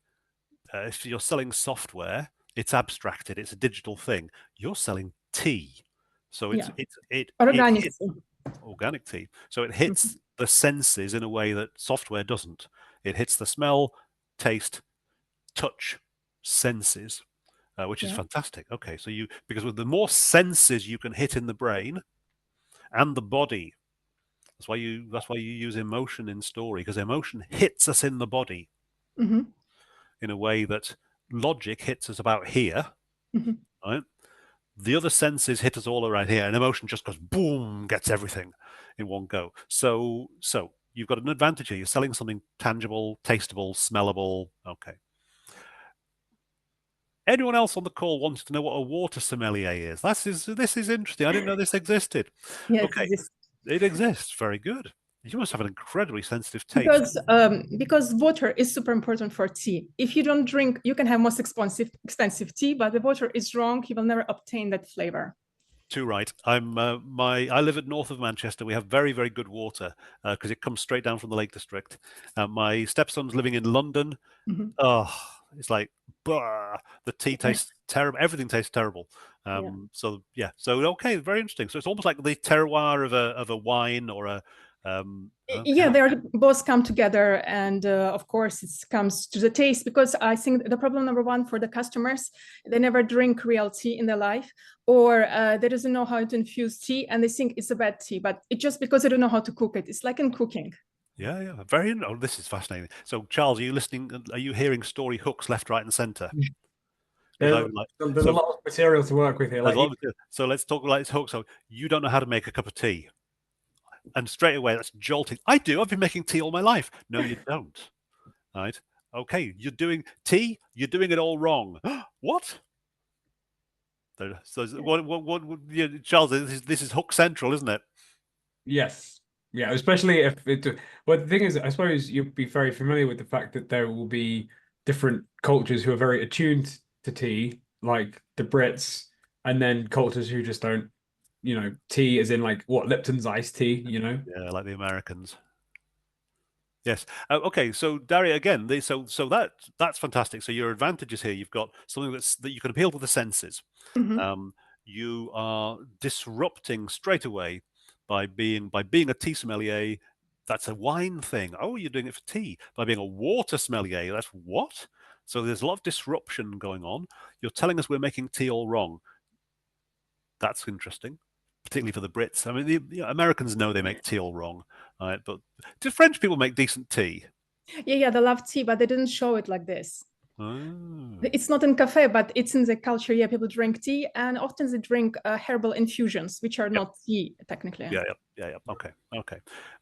if you're selling software, it's abstracted, it's a digital thing. You're selling tea, so it Organic hits tea. organic tea. So it hits the senses in a way that software doesn't. It hits the smell, taste, touch, senses, which is fantastic. Okay, so because with the more senses you can hit in the brain and the body, that's why you use emotion in story, because emotion hits us in the body in a way that logic hits us about here, right? The other senses hit us all around here, and emotion just goes boom, gets everything in one go. So you've got an advantage here. You're selling something tangible, tasteable, smellable. Okay. Anyone else on the call wants to know what a water sommelier is? This is interesting. I didn't know this existed. Yes, Okay, it exists. Very good. You must have an incredibly sensitive taste. Because water is super important for tea. If you don't drink, you can have most expensive tea, but the water is wrong, you will never obtain that flavor. Too right. I live at north of Manchester. We have very, very good water because it comes straight down from the Lake District. My stepson's living in London. Oh, it's like the tea tastes terrible. Everything tastes terrible. So okay, very interesting. So it's almost like the terroir of a wine or a they both come together, and of course it comes to the taste, because I think the problem number one for the customers, they never drink real tea in their life, or they doesn't know how to infuse tea and they think it's a bad tea, but it's just because they don't know how to cook it. It's like in cooking. Yeah, very. Oh, this is fascinating. So, Charles, are you listening? Are you hearing story hooks left, right, and centre? There's a lot of material to work with here. So let's talk like hooks. So you don't know how to make a cup of tea, and straight away that's jolting. I do. I've been making tea all my life. No, you don't. Right? Okay, you're doing tea. You're doing it all wrong. What? So what? Charles, this is hook central, isn't it? Yes. Yeah, especially if it. Well, the thing is, I suppose you'll be very familiar with the fact that there will be different cultures who are very attuned to tea, like the Brits, and then cultures who just don't, tea as in like what Lipton's iced tea, Yeah, like the Americans. Yes. Okay. So Daria, again, so that's fantastic. So your advantages here, you've got something that you can appeal to the senses. You are disrupting straight away by being a tea sommelier. That's a wine thing. Oh, you're doing it for tea. By being a water sommelier, that's what? So there's a lot of disruption going on. You're telling us we're making tea all wrong. That's interesting, particularly for the Brits. I mean, the Americans know they make tea all wrong, right? But do French people make decent tea? Yeah, they love tea, but they didn't show it like this. Oh. It's not in cafe, but it's in the culture. Yeah, people drink tea, and often they drink herbal infusions, which are not tea technically. Yeah. Okay.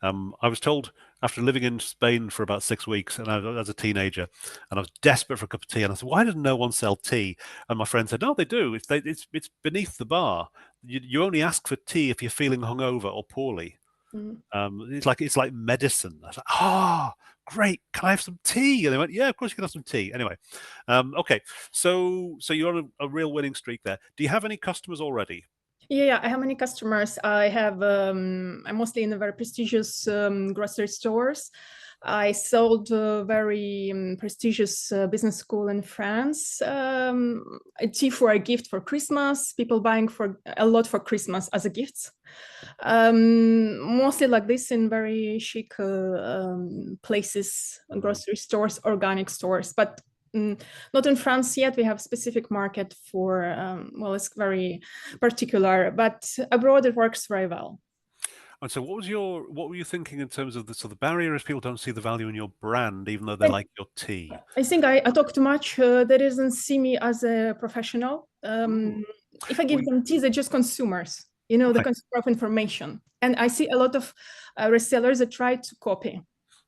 I was told after living in Spain for about 6 weeks, and as a teenager, and I was desperate for a cup of tea, and I said, "Why doesn't no one sell tea?" And my friend said, "No, they do. It's beneath the bar. You only ask for tea if you're feeling hungover or poorly. It's like medicine." I was like, great, can I have some tea? And they went, yeah, of course you can have some tea. Anyway, okay, so you're on a real winning streak there. Do you have any customers already? Yeah, I have many customers. I have, I'm mostly in the very prestigious grocery stores. I sold a very prestigious business school in France, a tea for a gift for Christmas, people buying a lot for Christmas as a gift. Mostly like this in very chic places, grocery stores, organic stores, but not in France yet. We have specific market for, it's very particular, but abroad it works very well. And so what were you thinking in terms of the barrier is people don't see the value in your brand, even though they like your tea? I think I talk too much. They doesn't see me as a professional. If I give them tea, they're just consumers, the consumer of information. And I see a lot of resellers that try to copy.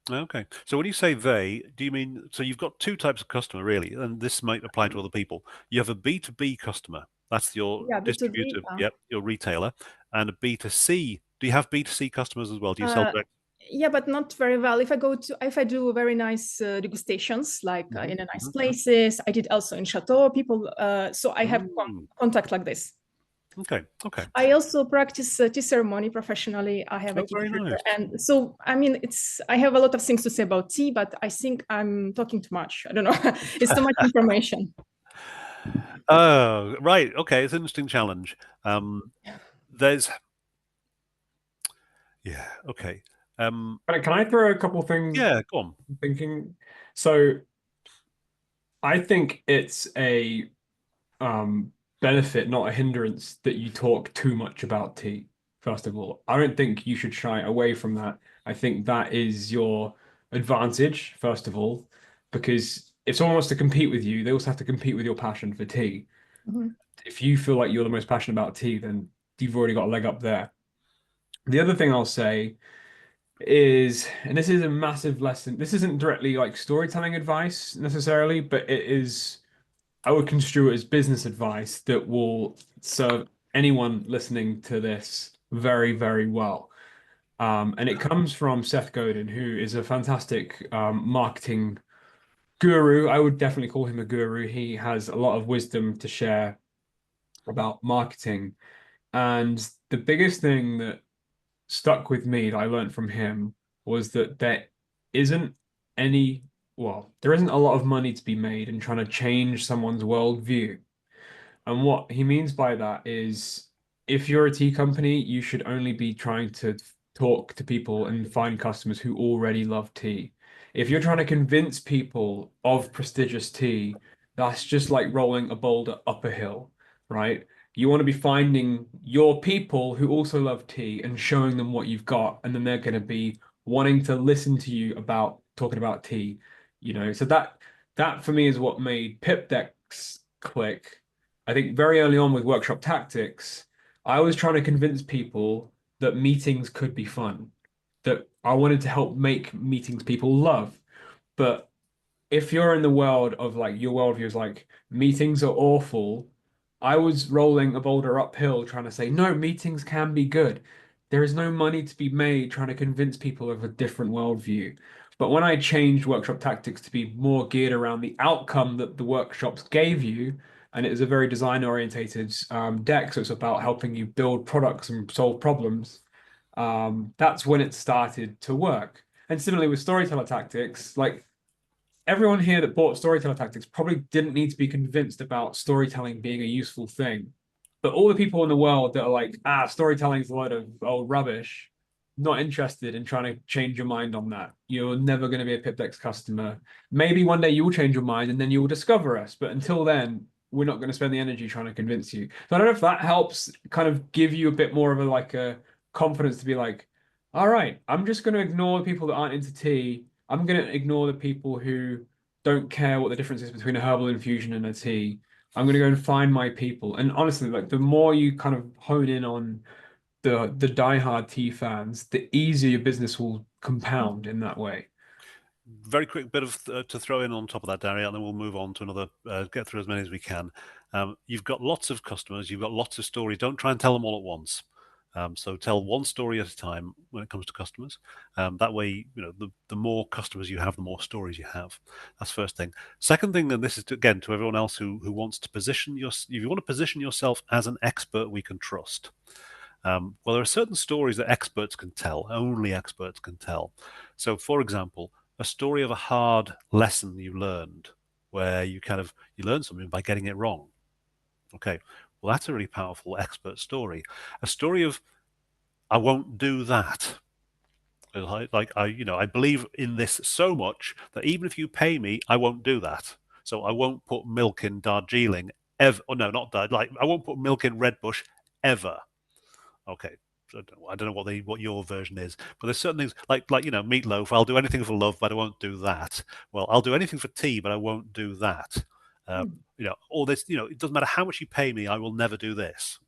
Okay. So when you say they, do you mean, so you've got two types of customer really, and this might apply to other people. You have a B2B customer. That's your distributor, your retailer, and a B2C. Do you have B2C customers as well? Do you sell direct? Yeah, but not very well. If I do very nice degustations, like in a nice places, I did also in chateau people. So I have contact like this. Okay. I also practice tea ceremony professionally. I have a Oh, tea very trader. nice. And so, I mean, I have a lot of things to say about tea, but I think I'm talking too much. I don't know. It's too much information. Oh, right. Okay, it's an interesting challenge. There's, yeah. Okay. Can I throw a couple things? Yeah. Go on. Thinking. So I think it's a benefit, not a hindrance, that you talk too much about tea. First of all, I don't think you should shy away from that. I think that is your advantage, first of all, because if someone wants to compete with you, they also have to compete with your passion for tea. Mhm. If you feel like you're the most passionate about tea, then you've already got a leg up there. The other thing I'll say is, and this is a massive lesson, this isn't directly like storytelling advice necessarily, but it is, I would construe it as business advice that will serve anyone listening to this very, very well. And it comes from Seth Godin, who is a fantastic marketing guru. I would definitely call him a guru. He has a lot of wisdom to share about marketing. And the biggest thing that stuck with me that I learned from him was that isn't any, there isn't a lot of money to be made in trying to change someone's worldview. And what he means by that is if you're a tea company, you should only be trying to talk to people and find customers who already love tea. If you're trying to convince people of prestigious tea, that's just like rolling a boulder up a hill, right? You want to be finding your people who also love tea and showing them what you've got, and then they're going to be wanting to listen to you about talking about tea, So that for me is what made Pip Decks click. I think very early on with workshop tactics, I was trying to convince people that meetings could be fun, that I wanted to help make meetings people love. But if you're in the world of like your worldview is like meetings are awful, I was rolling a boulder uphill trying to say, no, meetings can be good. There is no money to be made trying to convince people of a different worldview. But when I changed workshop tactics to be more geared around the outcome that the workshops gave you, and it is a very design orientated deck, so it's about helping you build products and solve problems. That's when it started to work. And similarly with storyteller tactics, like everyone here that bought Storyteller Tactics probably didn't need to be convinced about storytelling being a useful thing. But all the people in the world that are like, storytelling is a load of old rubbish, not interested in trying to change your mind on that. You're never going to be a Pip Decks customer. Maybe one day you will change your mind and then you will discover us. But until then, we're not going to spend the energy trying to convince you. So I don't know if that helps kind of give you a bit more of a confidence to be like, all right, I'm just going to ignore the people that aren't into tea. I'm going to ignore the people who don't care what the difference is between a herbal infusion and a tea. I'm going to go and find my people. And honestly, like the more you kind of hone in on the diehard tea fans, the easier your business will compound in that way. Very quick bit of to throw in on top of that, Daria, and then we'll move on to another, get through as many as we can. You've got lots of customers, you've got lots of stories. Don't try and tell them all at once. So tell one story at a time when it comes to customers. That way, the more customers you have, the more stories you have. That's first thing. Second thing, and this is again to everyone else who wants to position if you want to position yourself as an expert we can trust. Well, there are certain stories that experts can tell, only experts can tell. So, for example, a story of a hard lesson you learned, where you learn something by getting it wrong. Okay, well, that's a really powerful expert story. A story of I won't do that. I believe in this so much that even if you pay me, I won't do that. So I won't put milk in Darjeeling ever. Oh, no, not that. I won't put milk in Red Bush ever. Okay. I don't know what your version is, but there's certain things like meatloaf. I'll do anything for love, but I won't do that. Well, I'll do anything for tea, but I won't do that. All this. It doesn't matter how much you pay me. I will never do this.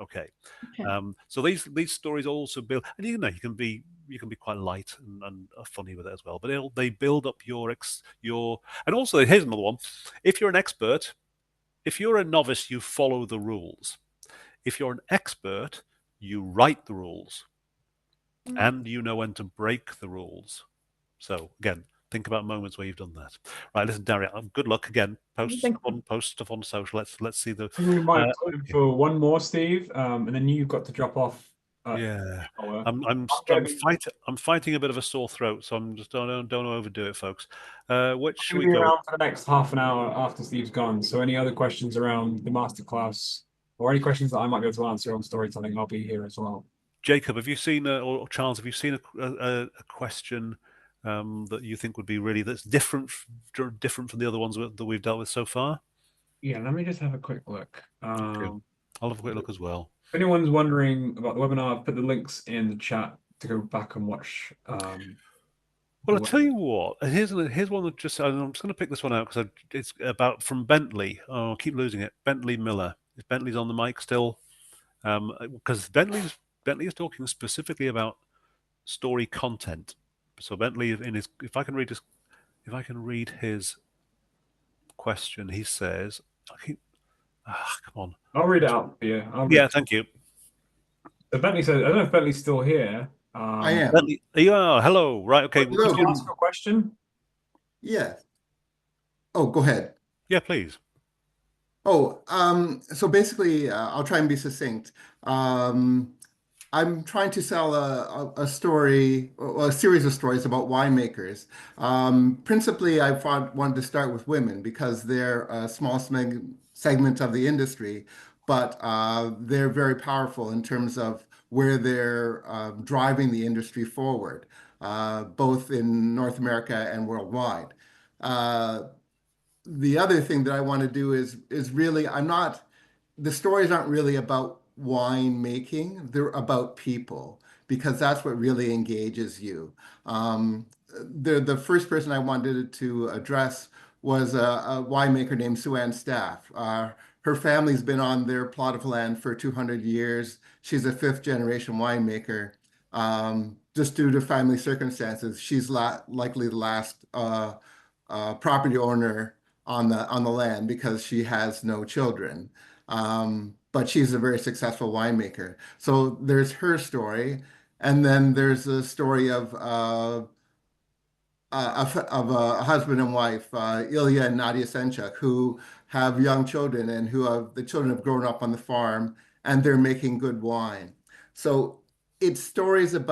Okay. So these stories also build, and you can be quite light and funny with it as well. But they build up your. And also here's another one. If you're an expert, if you're a novice, you follow the rules. If you're an expert, you write the rules and you know when to break the rules. So again, Think about moments where you've done that. Right, listen, Daria, good luck again. Post Thank stuff on social. Let's see the. I think we might have time yeah. for one more, Steve, and then you've got to drop off. Yeah, hour. I'm fighting a bit of a sore throat, so I'm just don't overdo it, folks. Which should we We'll be go? around for the next half an hour after Steve's gone. So any other questions around the masterclass or any questions that I might be able to answer on storytelling, I'll be here as well. Jacob, have you seen, or Charles, have you seen a question that you think would be really that's different from the other ones that we've dealt with so far? Yeah, let me just have a quick look. I'll have a quick look as well. If anyone's wondering about the webinar, I've put the links in the chat to go back and watch. Well, I'll tell you what. Here's one that just. I'm just going to pick this one out because it's about from Bentley. Oh, I keep losing it. Bentley Miller. Is Bentley's on the mic still? Because Bentley is talking specifically about story content. So Bentley, if I can read his question, he says, come on. I'll read it out for you. Thank you. So Bentley says, I don't know if Bentley's still here. I am. Bentley, you are. Hello. Right. Okay. Hello. Can you ask a question? Yeah. Oh, go ahead. Yeah, please. Oh, so basically, I'll try and be succinct. I'm trying to sell a story, a series of stories about winemakers. Principally, I wanted to start with women because they're a small segment of the industry, but they're very powerful in terms of where they're driving the industry forward, both in North America and worldwide. The other thing that I want to do is really, the stories aren't really about wine making, they're about people, because that's what really engages you. The first person I wanted to address was a winemaker named Sue Ann Staff. Her family's been on their plot of land for 200 years. She's a fifth generation winemaker. Just due to family circumstances, she's likely the last property owner on the land because she has no children. But she's a very successful winemaker. So there's her story. And then there's a story of a husband and wife, Ilya and Nadia Senchuk, who have young children and the children have grown up on the farm and they're making good wine. So it's stories that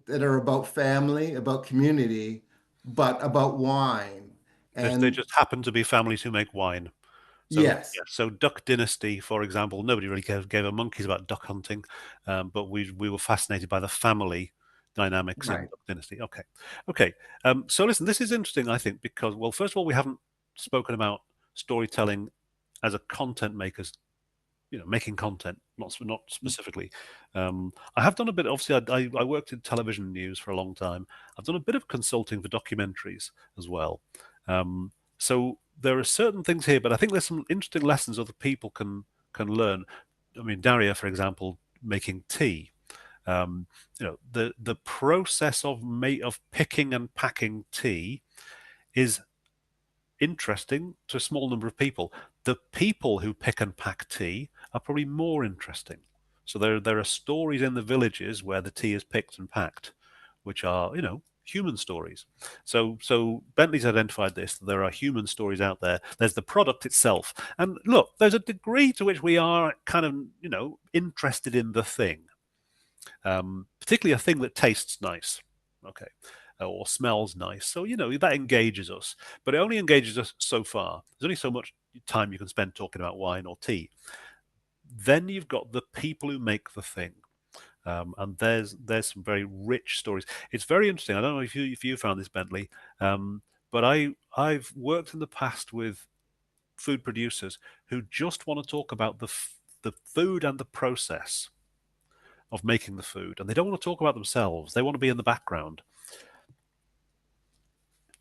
are about family, about community, but about wine. And they just happen to be families who make wine. So, yes. Yeah, so Duck Dynasty, for example, nobody really gave a monkeys about duck hunting, but we were fascinated by the family dynamics in Duck Dynasty. Okay. So listen, this is interesting, I think, because, well, first of all, we haven't spoken about storytelling as a content maker's, making content, not specifically. I have done a bit. Obviously, I worked in television news for a long time. I've done a bit of consulting for documentaries as well. So there are certain things here, but I think there's some interesting lessons other people can learn. I mean, Daria, for example, making tea. The process of picking and packing tea is interesting to a small number of people. The people who pick and pack tea are probably more interesting. So there are stories in the villages where the tea is picked and packed, which are, human stories. So Bentley's identified this. There are human stories out there. There's the product itself. And look, there's a degree to which we are kind of, interested in the thing, particularly a thing that tastes nice, okay, or smells nice. So, that engages us, but it only engages us so far. There's only so much time you can spend talking about wine or tea. Then you've got the people who make the thing. And there's some very rich stories. It's very interesting. I don't know if you found this, Bentley, but I've worked in the past with food producers who just want to talk about the food and the process of making the food, and they don't want to talk about themselves. They want to be in the background.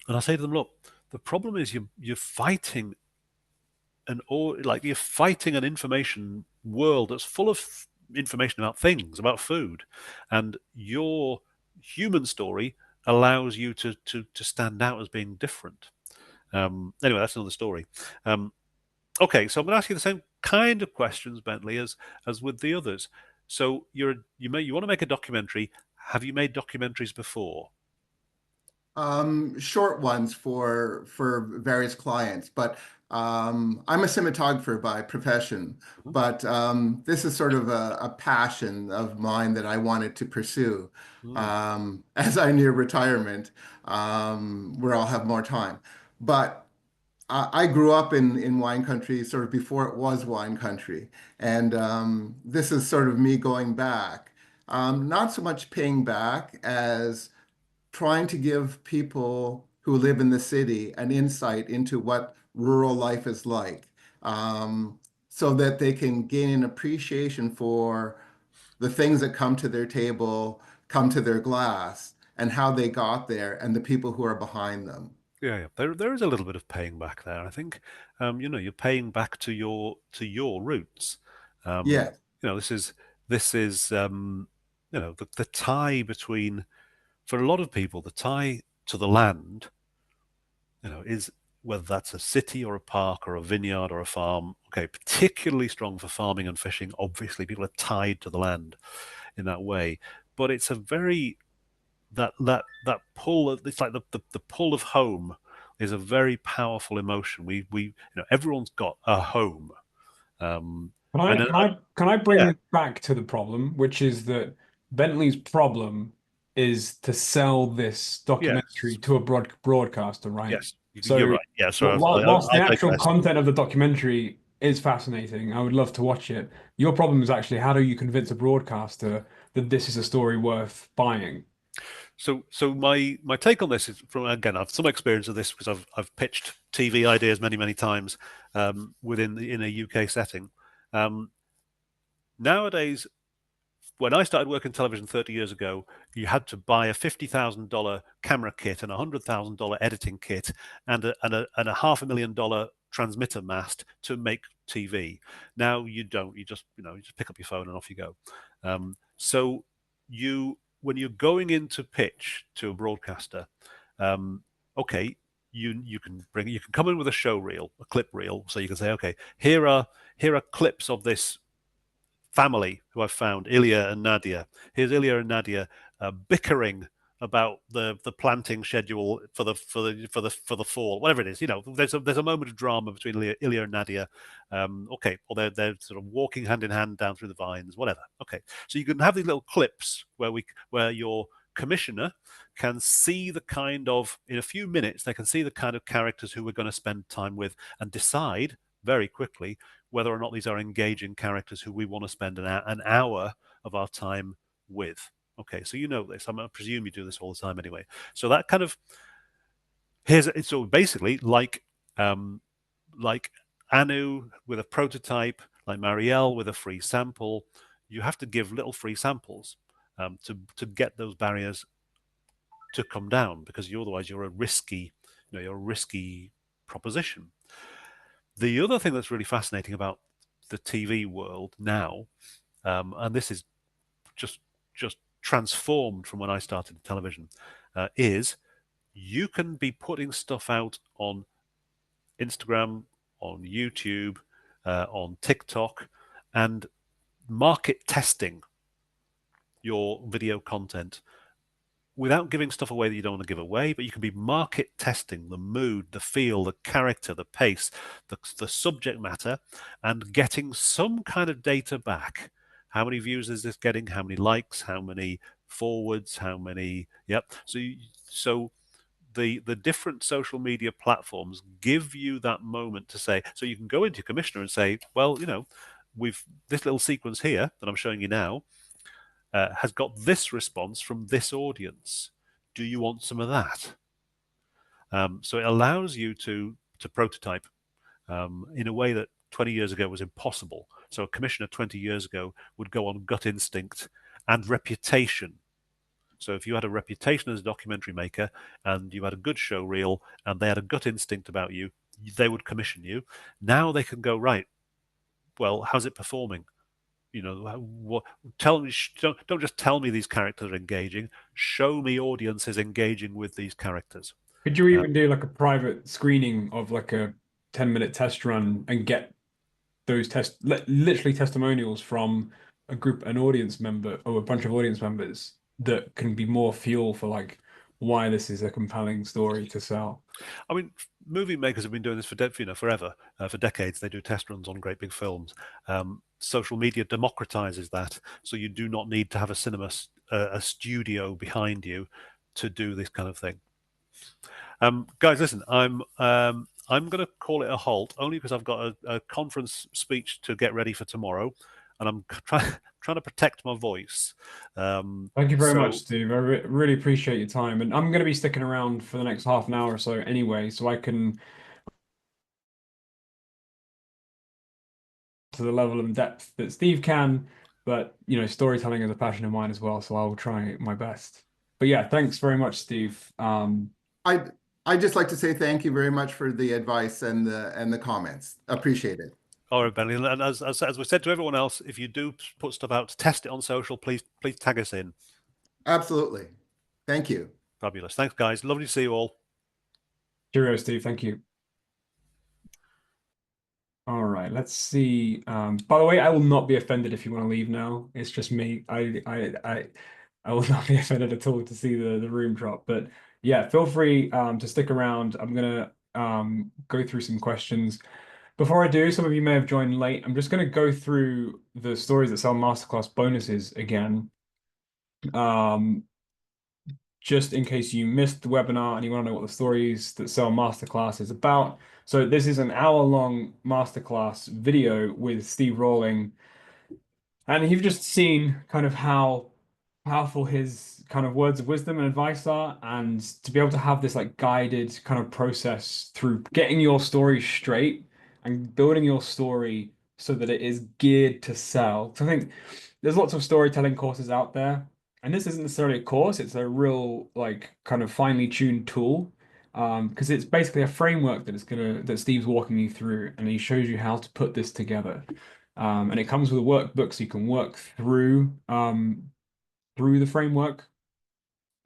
And I say to them, look, the problem is you're fighting you're fighting an information world that's full of information about things, about food, and your human story allows you to stand out as being different. Anyway, that's another story. Okay, so I'm going to ask you the same kind of questions, Bentley, as with the others. So you want to make a documentary. Have you made documentaries before? Short ones for various clients, but I'm a cinematographer by profession, but this is sort of a passion of mine that I wanted to pursue as I near retirement, where I'll have more time. But I grew up in wine country sort of before it was wine country, and this is sort of me going back. Not so much paying back as trying to give people who live in the city an insight into what rural life is like, so that they can gain an appreciation for the things that come to their table, come to their glass, and how they got there, and the people who are behind them. Yeah. There is a little bit of paying back there. I think, you're paying back to your roots. Yeah. This is the tie between, for a lot of people, the tie to the land, is, whether that's a city or a park or a vineyard or a farm. Okay, particularly strong for farming and fishing. Obviously, people are tied to the land in that way. But it's a very that pull. It's like the pull of home is a very powerful emotion. We everyone's got a home. Can I bring Yeah. this back to the problem, which is that Bentley's problem is to sell this documentary to a broadcaster, right? Yes, So you're right. Yeah, so whilst the I actual digress. content of the documentary is fascinating, I would love to watch it. Your problem is actually, how do you convince a broadcaster that this is a story worth buying? So my take on this is, from, again, I've some experience of this because I've pitched TV ideas many times in a UK setting. Nowadays, when I started working television 30 years ago, you had to buy a $50,000 camera kit and a $100,000 editing kit and a $500,000 transmitter mast to make TV. Now you don't. You just pick up your phone and off you go. So when you're going in to pitch to a broadcaster, okay, you can come in with a show reel, a clip reel, so you can say, okay, here are clips of this family who I've found, Ilya and Nadia. Here's Ilya and Nadia bickering about the planting schedule for the fall, whatever it is. There's a moment of drama between Ilya and Nadia. Okay, or they're sort of walking hand in hand down through the vines, whatever. Okay, so you can have these little clips where your commissioner can see the kind of, in a few minutes, they can see the kind of characters who we're going to spend time with and decide very quickly whether or not these are engaging characters who we want to spend an hour of our time with. Okay, so you know this. I presume you do this all the time anyway. So that kind of so basically like Anu with a prototype, like Marielle with a free sample. You have to give little free samples to get those barriers to come down, because otherwise you're a risky proposition. The other thing that's really fascinating about the TV world now, and this is just transformed from when I started television, is you can be putting stuff out on Instagram, on YouTube, on TikTok, and market testing your video content without giving stuff away that you don't want to give away, but you can be market testing the mood, the feel, the character, the pace, the subject matter, and getting some kind of data back. How many views is this getting? How many likes? How many forwards? How many? Yep. So the different social media platforms give you that moment to say. So you can go into your commissioner and say, well, we've this little sequence here that I'm showing you now. Has got this response from this audience. Do you want some of that? So it allows you to prototype in a way that 20 years ago was impossible. So a commissioner 20 years ago would go on gut instinct and reputation. So if you had a reputation as a documentary maker and you had a good show reel and they had a gut instinct about you, they would commission you. Now they can go, right, well, how's it performing? Tell me. Don't just tell me these characters are engaging. Show me audiences engaging with these characters. Could you even do like a private screening of like a 10-minute test run and get those literally testimonials from an audience member or a bunch of audience members that can be more fuel for like why this is a compelling story to sell. I mean, movie makers have been doing this for forever, for decades. They do test runs on great big films. Social media democratizes that, so you do not need to have a cinema, a studio behind you to do this kind of thing. Guys, listen, I'm going to call it a halt only because I've got a conference speech to get ready for tomorrow, and I'm trying to protect my voice. Thank you very much, Steve. I really appreciate your time, and I'm going to be sticking around for the next half an hour or so anyway, so I can to the level of depth that Steve can. But you know, storytelling is a passion of mine as well, so I will try my best. But yeah, thanks very much, Steve. I'd just like to say thank you very much for the advice and the comments. Appreciate it. All right, Benny. And as we said to everyone else, if you do put stuff out, test it on social. Please tag us in. Absolutely. Thank you. Fabulous. Thanks, guys. Lovely to see you all. Cheerio, Steve. Thank you. All right, let's see. By the way, I will not be offended if you want to leave now. It's just me. I will not be offended at all to see the room drop. But yeah, feel free to stick around. I'm gonna go through some questions. Before I do, some of you may have joined late. I'm just gonna go through the Stories That Sell Masterclass bonuses again. Just in case you missed the webinar and you want to know what the Stories That Sell Masterclass is about. So this is an hour-long masterclass video with Steve Rawling. And you've just seen kind of how powerful his kind of words of wisdom and advice are, and to be able to have this like guided kind of process through getting your story straight and building your story so that it is geared to sell. So I think there's lots of storytelling courses out there, and this isn't necessarily a course, it's a real like kind of finely tuned tool. Because it's basically a framework that Steve's walking you through, and he shows you how to put this together. And it comes with a workbook, so you can work through the framework.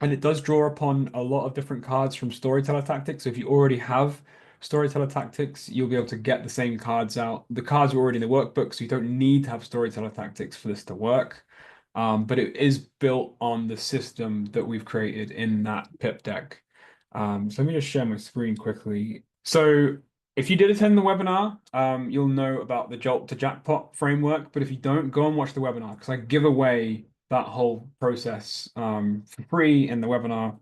And it does draw upon a lot of different cards from Storyteller Tactics. So if you already have Storyteller Tactics, you'll be able to get the same cards out. The cards are already in the workbook, so you don't need to have Storyteller Tactics for this to work. But it is built on the system that we've created in that Pip deck. So let me just share my screen quickly. So if you did attend the webinar, you'll know about the Jolt to Jackpot framework. But if you don't, go and watch the webinar, because I give away that whole process for free in the webinar.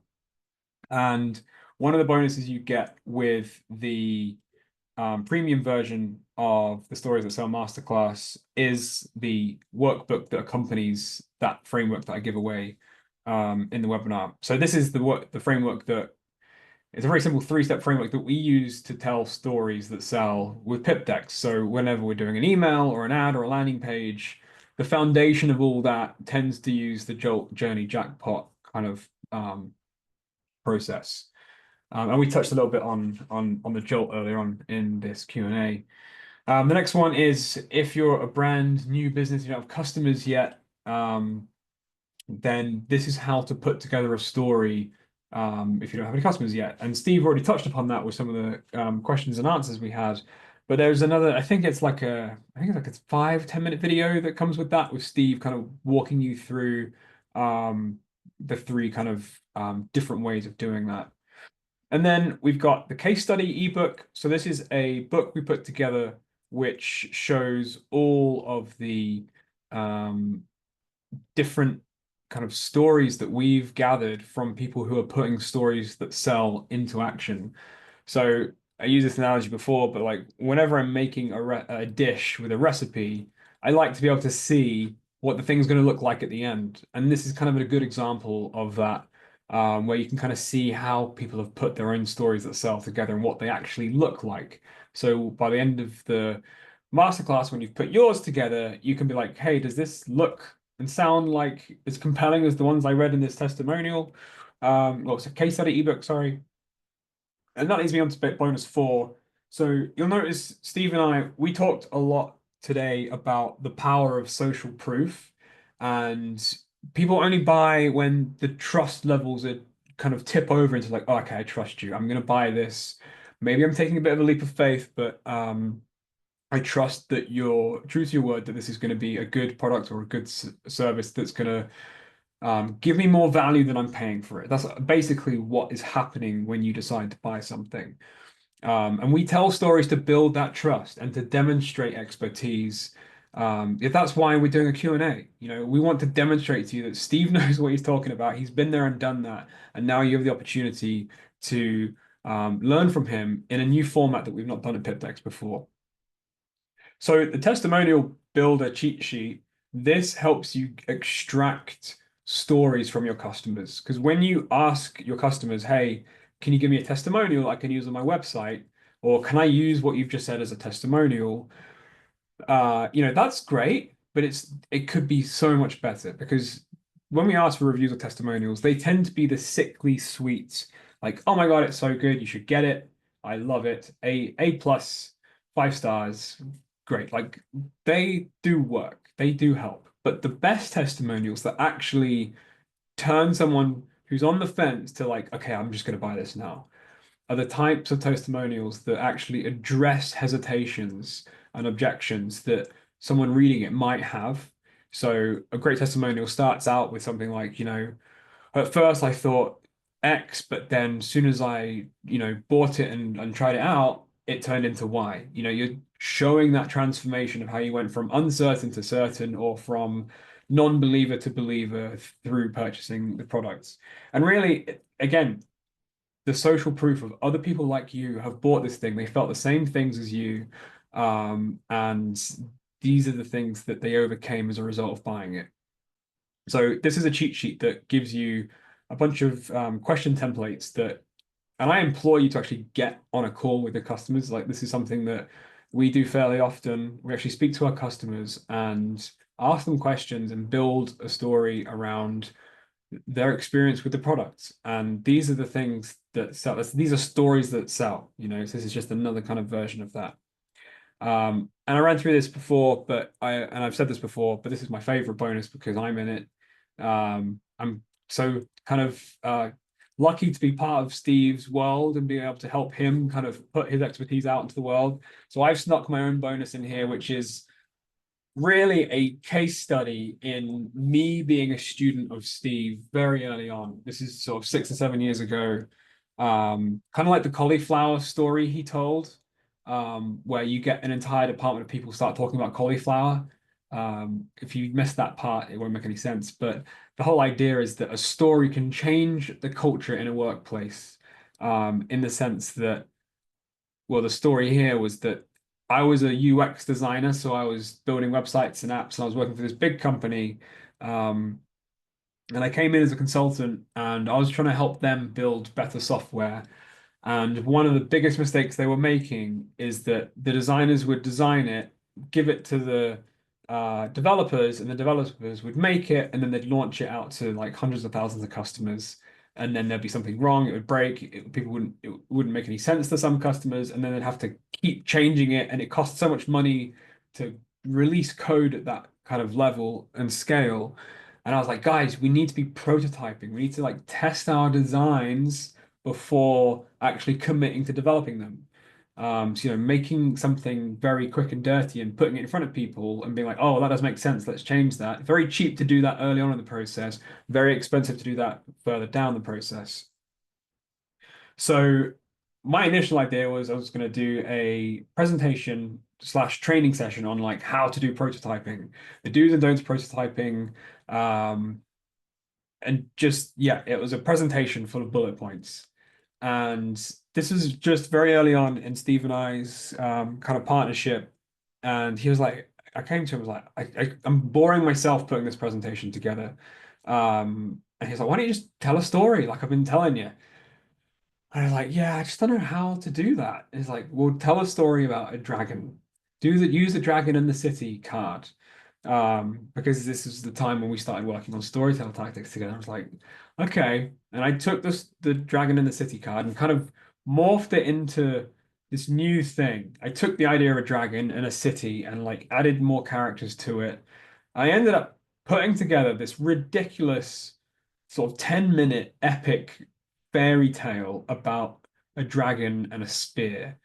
And one of the bonuses you get with the premium version of the Stories That Sell Masterclass is the workbook that accompanies that framework that I give away in the webinar. So this is the framework that it's a very simple 3-step framework that we use to tell stories that sell with Pip Decks. So whenever we're doing an email or an ad or a landing page, the foundation of all that tends to use the Jolt Journey Jackpot kind of process. And we touched a little bit on the Jolt earlier on in this Q&A. The next one is, if you're a brand new business, you don't have customers yet, then this is how to put together a story if you don't have any customers yet. And Steve already touched upon that with some of the questions and answers we had. But there's another, I think it's like a 5-10 minute video that comes with that, with Steve kind of walking you through the 3 kind of different ways of doing that. And then we've got the case study ebook. So this is a book we put together which shows all of the different kind of stories that we've gathered from people who are putting stories that sell into action. So I used this analogy before, but like whenever I'm making a dish with a recipe, I like to be able to see what the thing's going to look like at the end. And this is kind of a good example of that, where you can kind of see how people have put their own stories that sell together and what they actually look like. So by the end of the masterclass, when you've put yours together, you can be like, hey, does this look and sound like as compelling as the ones I read in this testimonial? Well, it's a case study ebook, sorry. And that leads me on to bonus 4. So you'll notice Steve and we talked a lot today about the power of social proof, and people only buy when the trust levels are kind of tip over into like, oh, okay, I trust you. I'm going to buy this. Maybe I'm taking a bit of a leap of faith, but I trust that you're true to your word, that this is going to be a good product or a good service that's going Give me more value than I'm paying for it. That's basically what is happening when you decide to buy something. And we tell stories to build that trust and to demonstrate expertise. If that's why we're doing a Q&A, we want to demonstrate to you that Steve knows what he's talking about. He's been there and done that. And now you have the opportunity to learn from him in a new format that we've not done at Pip Decks before. So the testimonial builder cheat sheet, this helps you extract stories from your customers. Because when you ask your customers, hey, can you give me a testimonial I can use on my website? Or can I use what you've just said as a testimonial? That's great, but it could be so much better, because when we ask for reviews or testimonials, they tend to be the sickly sweet, like, oh my God, it's so good, you should get it. I love it. A plus, 5 stars, great. Like, they do work, they do help. But the best testimonials that actually turn someone who's on the fence to like, okay, I'm just going to buy this now, are the types of testimonials that actually address hesitations and objections that someone reading it might have. So a great testimonial starts out with something like, at first I thought X, but then as soon as I, bought it and tried it out, it turned into Y. You're showing that transformation of how you went from uncertain to certain, or from non-believer to believer through purchasing the products. And really, again, the social proof of other people like you have bought this thing. They felt the same things as you. And these are the things that they overcame as a result of buying it. So this is a cheat sheet that gives you a bunch of question templates and I implore you to actually get on a call with the customers. Like, this is something that we do fairly often. We actually speak to our customers and ask them questions and build a story around their experience with the products. And these are the things that sell. These are stories that sell, so this is just another kind of version of that. And I ran through this before, and I've said this before, but this is my favorite bonus because I'm in it. I'm so kind of lucky to be part of Steve's world and being able to help him kind of put his expertise out into the world. So I've snuck my own bonus in here, which is really a case study in me being a student of Steve very early on. This is sort of 6 or 7 years ago. Kind of like the cauliflower story he told, where you get an entire department of people start talking about cauliflower. If you miss that part, it won't make any sense. But the whole idea is that a story can change the culture in a workplace, in the sense that, well, the story here was that I was a UX designer, so I was building websites and apps, and I was working for this big company. And I came in as a consultant, and I was trying to help them build better software. And one of the biggest mistakes they were making is that the designers would design it, give it to the developers, and the developers would make it, and then they'd launch it out to like hundreds of thousands of customers. And then there'd be something wrong, it would break, it wouldn't make any sense to some customers, and then they'd have to keep changing it, and it costs so much money to release code at that kind of level and scale. And I was like, guys, we need to be prototyping. We need to like test our designs before actually committing to developing them. So, making something very quick and dirty and putting it in front of people and being like, oh, that does make sense, let's change that. Very cheap to do that early on in the process, very expensive to do that further down the process. So my initial idea was I was going to do a presentation / training session on like how to do prototyping, the do's and don'ts prototyping, and just, yeah, it was a presentation full of bullet points. And this is just very early on in Steve and I's kind of partnership. And he was like, I came to him, was like, I'm boring myself putting this presentation together. And he's like, why don't you just tell a story like I've been telling you? And I was like, yeah, I just don't know how to do that. He's like, well, tell a story about a dragon. Use the dragon in the city card. Because this is the time when we started working on Storyteller Tactics together. I was like, okay. And I took the dragon in the city card and kind of morphed it into this new thing. I took the idea of a dragon and a city and like added more characters to it. I ended up putting together this ridiculous sort of 10-minute epic fairy tale about a dragon and a spear.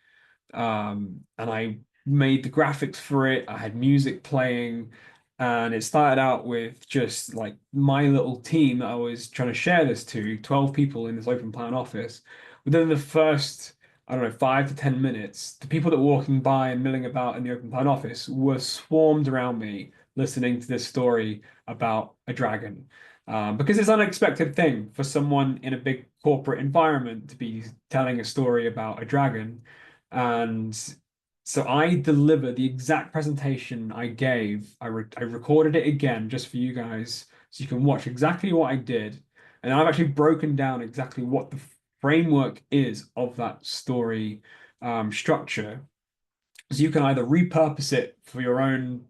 And I made the graphics for it. I had music playing. And it started out with just like my little team that I was trying to share this to, 12 people in this open plan office. Within the first, I don't know, 5 to 10 minutes, the people that were walking by and milling about in the open plan office were swarmed around me listening to this story about a dragon. Because it's an unexpected thing for someone in a big corporate environment to be telling a story about a dragon. And so I delivered the exact presentation I gave. I recorded it again just for you guys so you can watch exactly what I did. And I've actually broken down exactly what the framework is of that story structure. So you can either repurpose it for your own,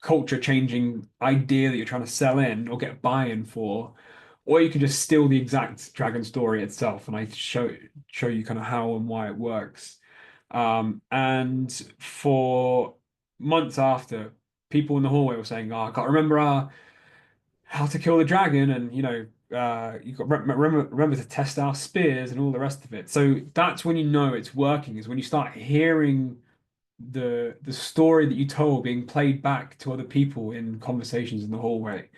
culture changing idea that you're trying to sell in or get buy-in for, or you can just steal the exact dragon story itself, and I show you kind of how and why it works. And for months after, people in the hallway were saying, "Oh, I can't remember how to kill the dragon," and you got remember to test our spears and all the rest of it. So that's when you know it's working, is when you start hearing the story that you told being played back to other people in conversations in the hallway.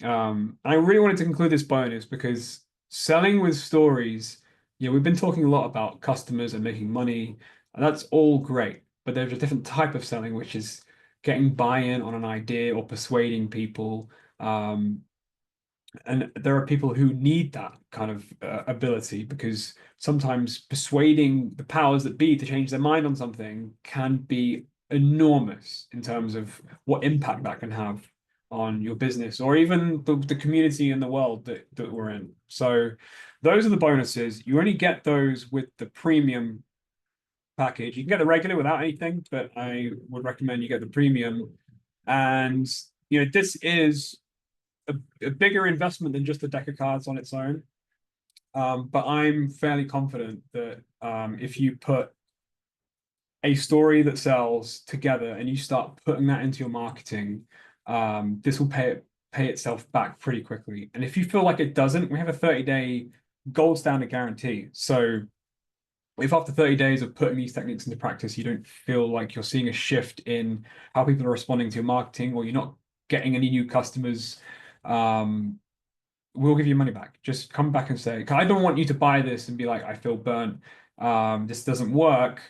I really wanted to conclude this bonus because selling with stories, we've been talking a lot about customers and making money, and that's all great. But there's a different type of selling, which is getting buy-in on an idea or persuading people. And there are people who need that kind of ability, because sometimes persuading the powers that be to change their mind on something can be enormous in terms of what impact that can have on your business or even the community and the world that we're in. So those are the bonuses. You only get those with the premium package. You can get the regular without anything, but I would recommend you get the premium. And this is a bigger investment than just a deck of cards on its own. But I'm fairly confident that if you put a story that sells together and you start putting that into your marketing, this will pay itself back pretty quickly. And if you feel like it doesn't, we have a 30-day gold standard guarantee. So if after 30 days of putting these techniques into practice, you don't feel like you're seeing a shift in how people are responding to your marketing, or you're not getting any new customers, we'll give you money back. Just come back and say, I don't want you to buy this and be like, I feel burnt. This doesn't work.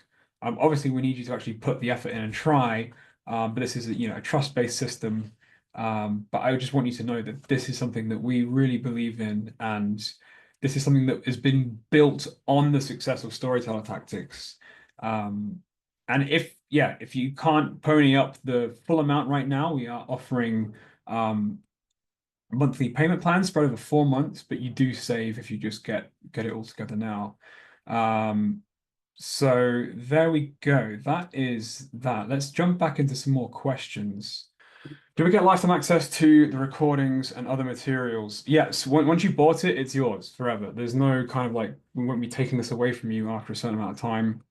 Obviously, we need you to actually put the effort in and try. But this is a trust-based system. But I just want you to know that this is something that we really believe in, and this is something that has been built on the success of Storyteller Tactics. And if you can't pony up the full amount right now, we are offering monthly payment plans spread over 4 months, but you do save if you just get it all together now. So there we go. That is that. Let's jump back into some more questions. Do we get lifetime access to the recordings and other materials? Yes. Once you bought it, it's yours forever. There's no kind of like, we won't be taking this away from you after a certain amount of time.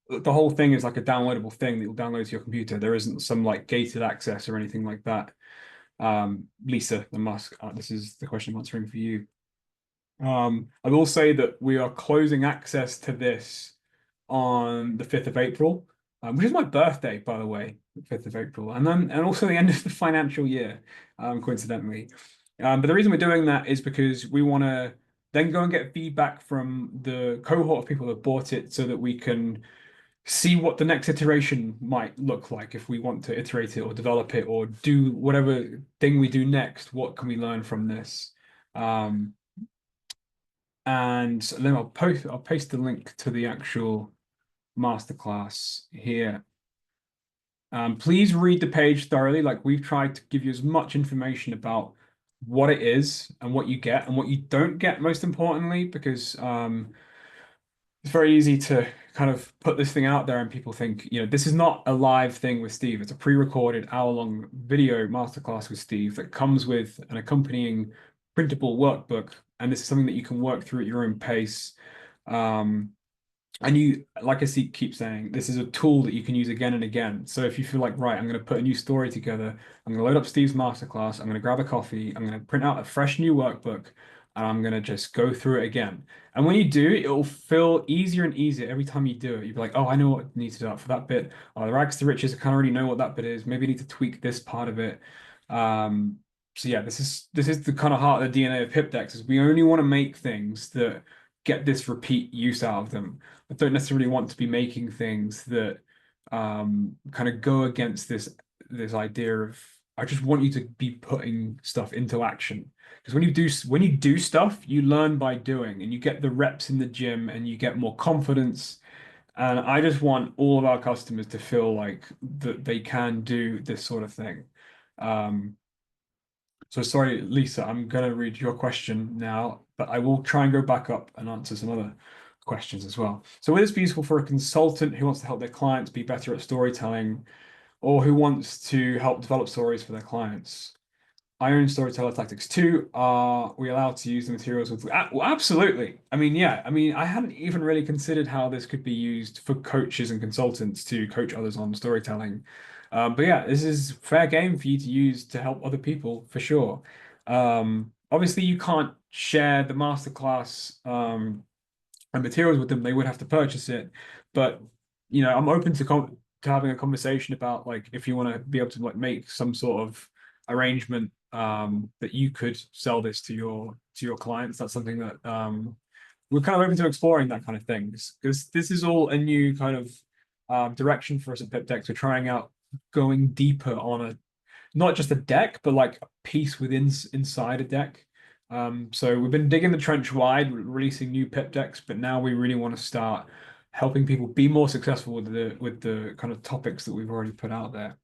The whole thing is like a downloadable thing that you'll download to your computer. There isn't some like gated access or anything like that. Lisa the Musk, this is the question I'm answering for you. I will say that we are closing access to this on the 5th of April, which is my birthday, by the way, the 5th of April, and also the end of the financial year, coincidentally. But the reason we're doing that is because we want to then go and get feedback from the cohort of people that bought it, so that we can see what the next iteration might look like. If we want to iterate it or develop it or do whatever thing we do next, what can we learn from this? And then I'll paste the link to the actual masterclass here. Please read the page thoroughly. Like, we've tried to give you as much information about what it is and what you get and what you don't get, most importantly, because it's very easy to kind of put this thing out there and people think, this is not a live thing with Steve. It's a pre-recorded hour-long video masterclass with Steve that comes with an accompanying printable workbook. And this is something that you can work through at your own pace. And you, like I keep saying, this is a tool that you can use again and again. So if you feel like, right, I'm going to put a new story together, I'm going to load up Steve's masterclass, I'm going to grab a coffee, I'm going to print out a fresh new workbook, and I'm gonna just go through it again. And when you do, it'll feel easier and easier every time you do it. You'll be like, oh, I know what needs to do for that bit. Oh, the rags to riches, I kind of already know what that bit is. Maybe I need to tweak this part of it. So yeah, this is the kind of heart of the DNA of Pip Decks, is we only want to make things that get this repeat use out of them. I don't necessarily want to be making things that kind of go against this idea of, I just want you to be putting stuff into action. Because when you do stuff, you learn by doing, and you get the reps in the gym, and you get more confidence. And I just want all of our customers to feel like that they can do this sort of thing. So sorry, Lisa, I'm gonna read your question now, but I will try and go back up and answer some other questions as well. So would this be useful for a consultant who wants to help their clients be better at storytelling, or who wants to help develop stories for their clients? I own Storyteller Tactics too. Are we allowed to use the materials with? Well, absolutely. I mean, yeah. I mean, I hadn't even really considered how this could be used for coaches and consultants to coach others on storytelling. But yeah, this is fair game for you to use to help other people for sure. Obviously, you can't share the masterclass and materials with them. They would have to purchase it. But you know, I'm open to having a conversation about, like, if you want to be able to like make some sort of arrangement that you could sell this to your clients. That's something that we're kind of open to exploring, that kind of thing, because this is all a new kind of direction for us at Pip Decks. We're trying out going deeper on not just a deck, but like a piece inside a deck. So we've been digging the trench wide, releasing new Pip Decks, but now we really want to start helping people be more successful with the kind of topics that we've already put out there.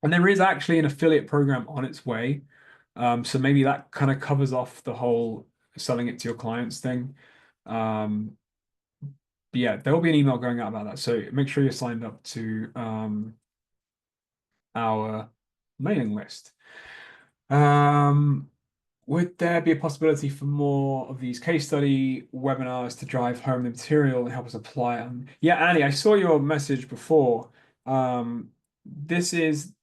And there is actually an affiliate program on its way. So maybe that kind of covers off the whole selling it to your clients thing. But yeah, there will be an email going out about that. So make sure you're signed up to our mailing list. Would there be a possibility for more of these case study webinars to drive home the material and help us apply it? Yeah, Annie, I saw your message before. This is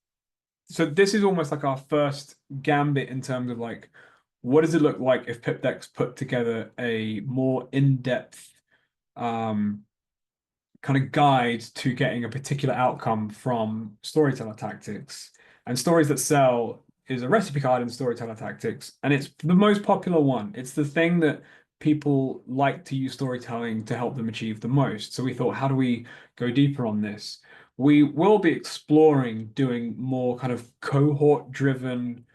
almost like our first gambit in terms of like, what does it look like if Pip Decks put together a more in-depth kind of guide to getting a particular outcome from Storyteller Tactics. And Stories That Sell is a recipe card in Storyteller Tactics, and it's the most popular one. It's the thing that people like to use storytelling to help them achieve the most. So we thought, how do we go deeper on this? We will be exploring doing more kind of cohort-driven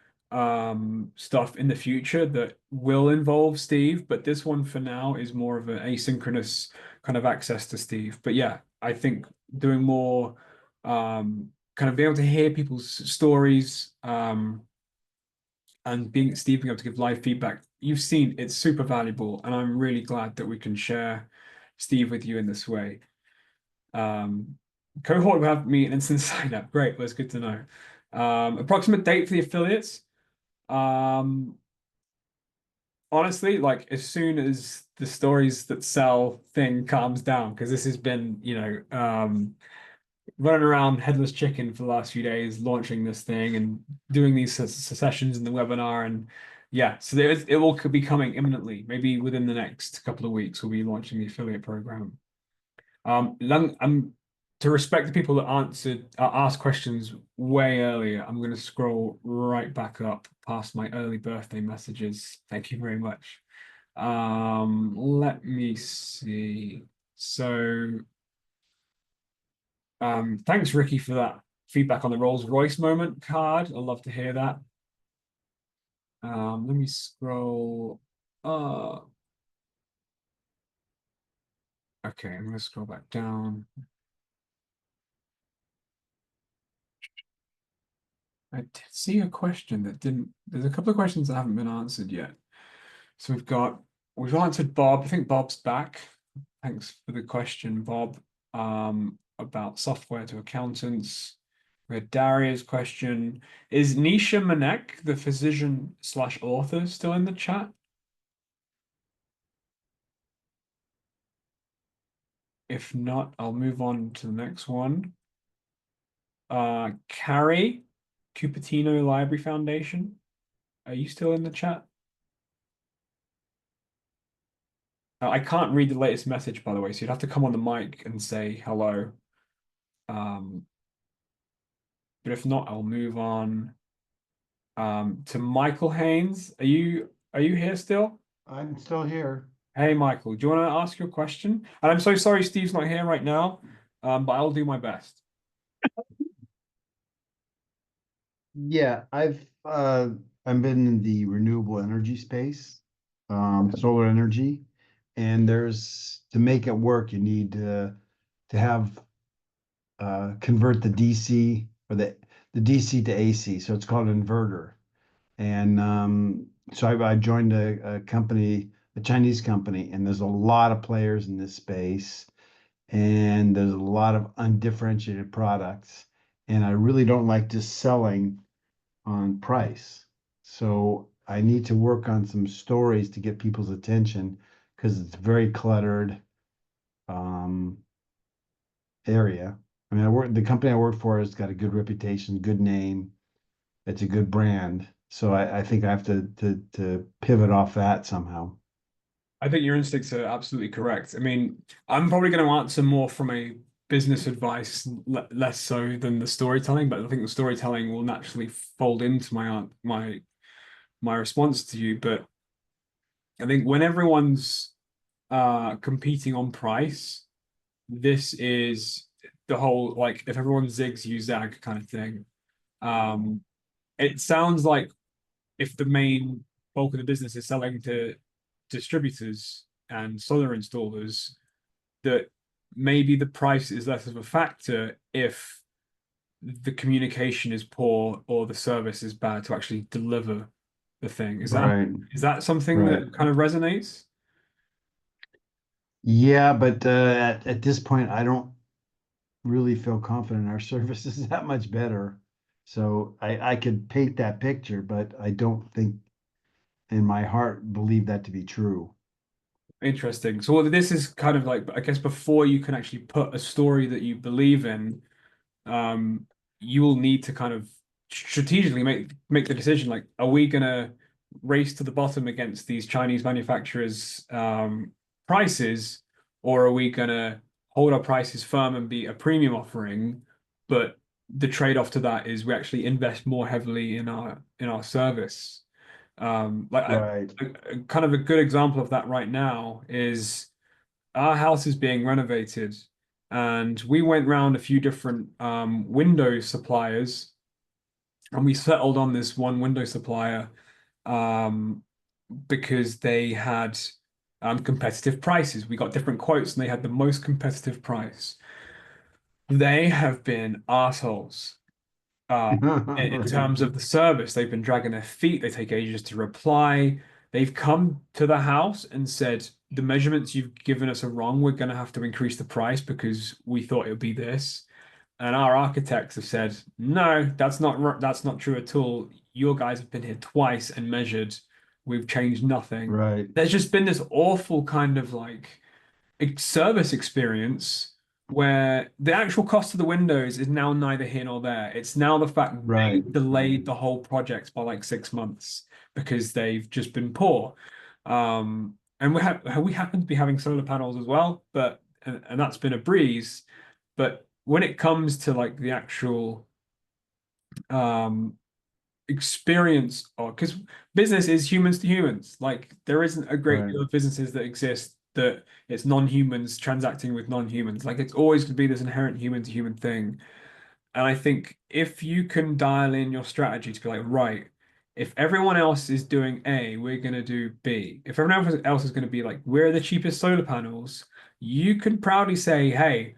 stuff in the future that will involve Steve, but this one for now is more of an asynchronous kind of access to Steve. But yeah, I think doing more kind of being able to hear people's stories and Steve being able to give live feedback, you've seen it's super valuable, and I'm really glad that we can share Steve with you in this way. Cohort will have me an instant sign up. Great, well, it's good to know. Approximate date for the affiliates. Honestly, like as soon as the Stories That Sell thing calms down, because this has been, you know, running around headless chicken for the last few days, launching this thing and doing these sessions in the webinar. And yeah, so it will be coming imminently. Maybe within the next couple of weeks, we'll be launching the affiliate program. To respect the people that asked questions way earlier, I'm going to scroll right back up past my early birthday messages. Thank you very much. Let me see. So, thanks, Ricky, for that feedback on the Rolls-Royce moment card. I'd love to hear that. Let me scroll. Okay, I'm going to scroll back down. I did see a question that didn't. There's a couple of questions that haven't been answered yet. So we've answered Bob. I think Bob's back. Thanks for the question, Bob. About software to accountants. We had Daria's question. Is Nisha Manek, the physician/author, still in the chat? If not, I'll move on to the next one. Carrie, Cupertino Library Foundation. Are you still in the chat? I can't read the latest message, by the way, so you'd have to come on the mic and say hello. But if not, I'll move on to Michael Haynes. Are you here still? I'm still here. Hey, Michael, do you want to ask your question? And I'm so sorry Steve's not here right now, but I'll do my best. Yeah, I've been in the renewable energy space, solar energy, and to make it work, you need to have convert the DC or the DC to AC. So it's called an inverter. And so I joined a company, a Chinese company, and there's a lot of players in this space, and there's a lot of undifferentiated products. And I really don't like just selling on price. So I need to work on some stories to get people's attention because it's very cluttered area. I mean, the company I work for has got a good reputation, good name. It's a good brand. So I think I have to pivot off that somehow. I think your instincts are absolutely correct. I mean, I'm probably going to answer more from a business advice, less so than the storytelling, but I think the storytelling will naturally fold into my response to you. But I think when everyone's competing on price, this is the whole, like, if everyone zigs, you zag kind of thing. It sounds like if the main bulk of the business is selling to distributors and solar installers, that maybe the price is less of a factor if the communication is poor or the service is bad to actually deliver the thing. Is that something that kind of resonates? Yeah, but at this point, I don't really feel confident our service is that much better. So I could paint that picture, but I don't think in my heart believe that to be true. Interesting. So this is kind of like, I guess, before you can actually put a story that you believe in, you will need to kind of strategically make the decision, like, are we gonna race to the bottom against these Chinese manufacturers' prices, or are we gonna hold our prices firm and be a premium offering, but the trade-off to that is we actually invest more heavily in our service. Kind of a good example of that right now is our house is being renovated, and we went round a few different window suppliers, and we settled on this one window supplier because they had competitive prices. We got different quotes, and they had the most competitive price. They have been assholes. In terms of the service, they've been dragging their feet. They take ages to reply. They've come to the house and said, the measurements you've given us are wrong. We're going to have to increase the price because we thought it would be this. And our architects have said, no, that's not true at all. Your guys have been here twice and measured. We've changed nothing. Right. There's just been this awful kind of like service experience where the actual cost of the windows is now neither here nor there. It's now the fact they delayed the whole project by like 6 months because they've just been poor. And we happen to be having solar panels as well, but and that's been a breeze. But when it comes to like the actual experience, or because business is humans to humans, like there isn't a great deal of businesses that exist that it's non-humans transacting with non-humans. Like it's always going to be this inherent human to human thing. And I think if you can dial in your strategy to be like, right, if everyone else is doing A, we're going to do B. If everyone else is going to be like, we're the cheapest solar panels, you can proudly say, hey,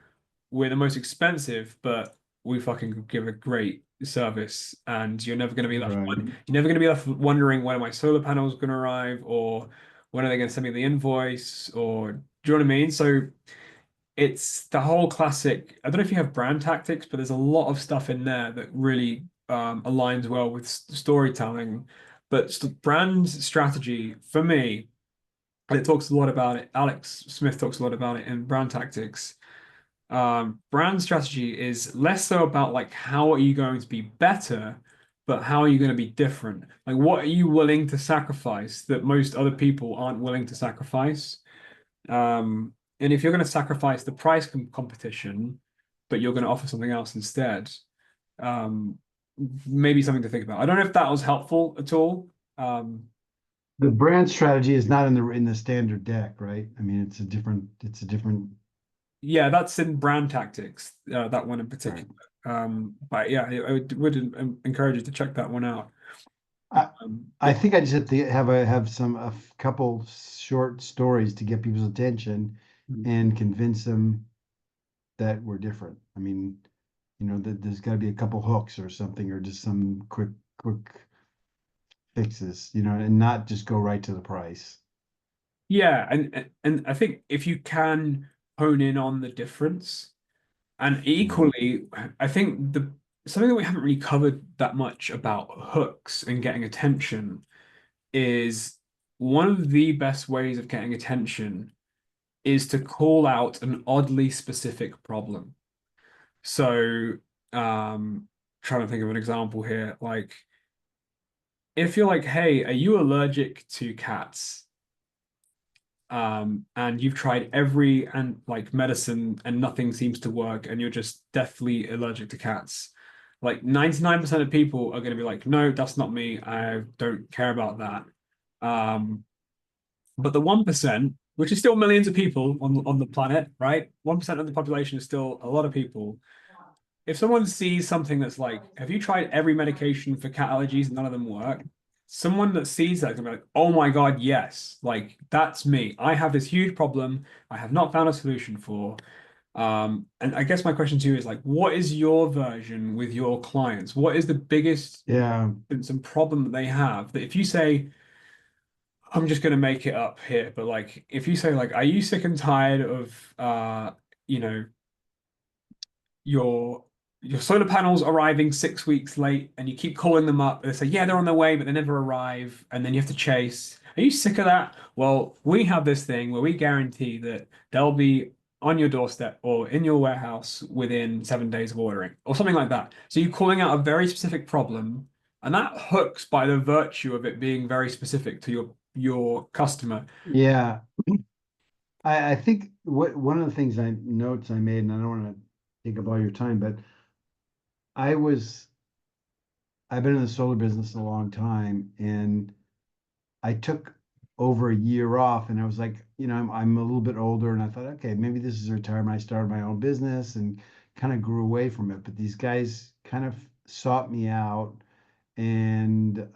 we're the most expensive, but we fucking give a great service, and you're never going to be left you're never going to be left wondering when my solar panels going to arrive, or when are they going to send me the invoice, or do you know what I mean? So it's the whole classic. I don't know if you have brand tactics, but there's a lot of stuff in there that really aligns well with storytelling. But brand strategy for me, it talks a lot about it. Alex Smith talks a lot about it in brand tactics. Brand strategy is less so about like how are you going to be better, but how are you going to be different? Like what are you willing to sacrifice that most other people aren't willing to sacrifice? And if you're going to sacrifice the price competition, but you're going to offer something else instead, maybe something to think about. I don't know if that was helpful at all. The brand strategy is not in the standard deck, right? I mean, it's a different. Yeah, that's in brand tactics, that one in particular. But yeah, I would encourage you to check that one out. I think I just have to have a couple short stories to get people's attention and convince them that we're different. I mean, you know, that there's got to be a couple hooks or something, or just some quick fixes, you know, and not just go right to the price. Yeah, and I think if you can hone in on the difference, and equally, I think something that we haven't really covered that much about hooks and getting attention is one of the best ways of getting attention is to call out an oddly specific problem. So, trying to think of an example here, like if you're like, hey, are you allergic to cats? And you've tried every medicine and nothing seems to work, and you're just deathly allergic to cats. Like 99% of people are going to be like, no, that's not me. I don't care about that. But the 1%, which is still millions of people on the planet, right? 1% of the population is still a lot of people. If someone sees something that's like, have you tried every medication for cat allergies and none of them work? Someone that sees that can be like, oh my God, yes, like that's me. I have this huge problem I have not found a solution for. And I guess my question to you is like, what is your version with your clients? What is the biggest some problem that they have that if you say, I'm just gonna make it up here, but like if you say like, are you sick and tired of you know, your solar panels arriving 6 weeks late and you keep calling them up and they say, yeah, they're on their way, but they never arrive, and then you have to chase. Are you sick of that? Well, we have this thing where we guarantee that they'll be on your doorstep or in your warehouse within 7 days of ordering or something like that. So you're calling out a very specific problem, and that hooks by the virtue of it being very specific to your customer. Yeah. I think one of the things notes I made, and I don't want to take up all your time, but I've been in the solar business a long time, and I took over a year off, and I was like, you know, I'm a little bit older, and I thought, okay, maybe this is retirement. I started my own business and kind of grew away from it. But these guys kind of sought me out, and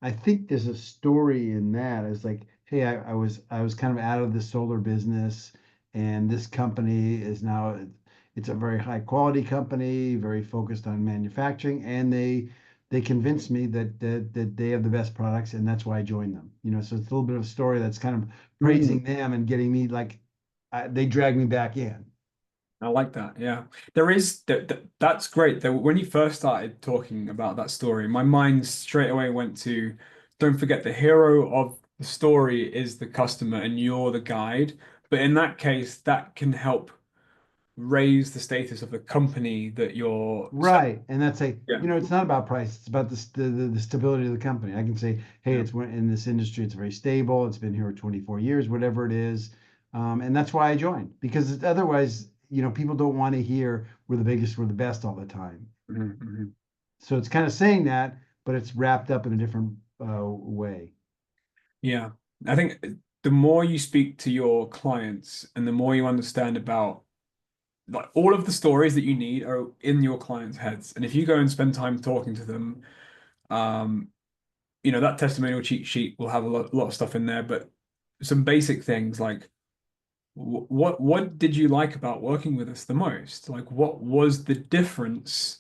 I think there's a story in that. It's like, hey, I was kind of out of the solar business, and this company is now it's a very high quality company, very focused on manufacturing, and they convinced me that they have the best products, and that's why I joined them. You know, so it's a little bit of a story that's kind of praising them and getting me like they dragged me back in. I like that. Yeah, there is that's great. When you first started talking about that story, my mind straight away went to, don't forget the hero of the story is the customer and you're the guide. But in that case, that can help raise the status of the company that you're right. And that's you know, it's not about price. It's about the stability of the company. I can say, hey, it's in this industry, it's very stable. It's been here 24 years, whatever it is. And that's why I joined, because otherwise, you know, people don't want to hear we're the biggest, we're the best all the time. So it's kind of saying that, but it's wrapped up in a different way. Yeah, I think the more you speak to your clients and the more you understand about like all of the stories that you need are in your clients' heads. And if you go and spend time talking to them, you know, that testimonial cheat sheet will have a lot of stuff in there, but some basic things like what did you like about working with us the most? Like, what was the difference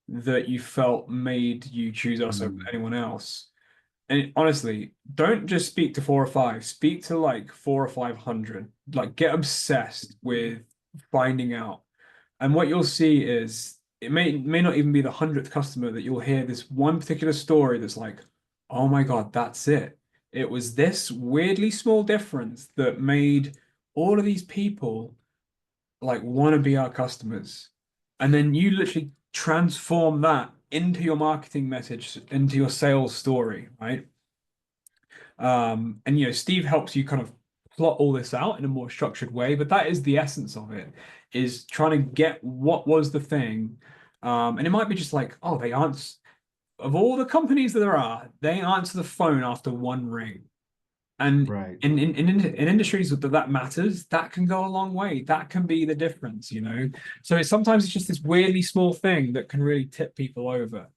that you felt made you choose us over anyone else? And honestly, don't just speak to 4 or 5, speak to like 400 or 500. Like, get obsessed with finding out. And what you'll see is it may not even be the 100th customer that you'll hear this one particular story that's like, oh my God, that's it. It was this weirdly small difference that made all of these people like want to be our customers. And then you literally transform that into your marketing message, into your sales story, right? And you know, Steve helps you kind of plot all this out in a more structured way, but that is the essence of it, is trying to get what was the thing. And it might be just like, oh, they answer, of all the companies that there are, they answer the phone after one ring. And Right. in industries that matters, that can go a long way. That can be the difference, you know. So sometimes it's just this weirdly small thing that can really tip people over.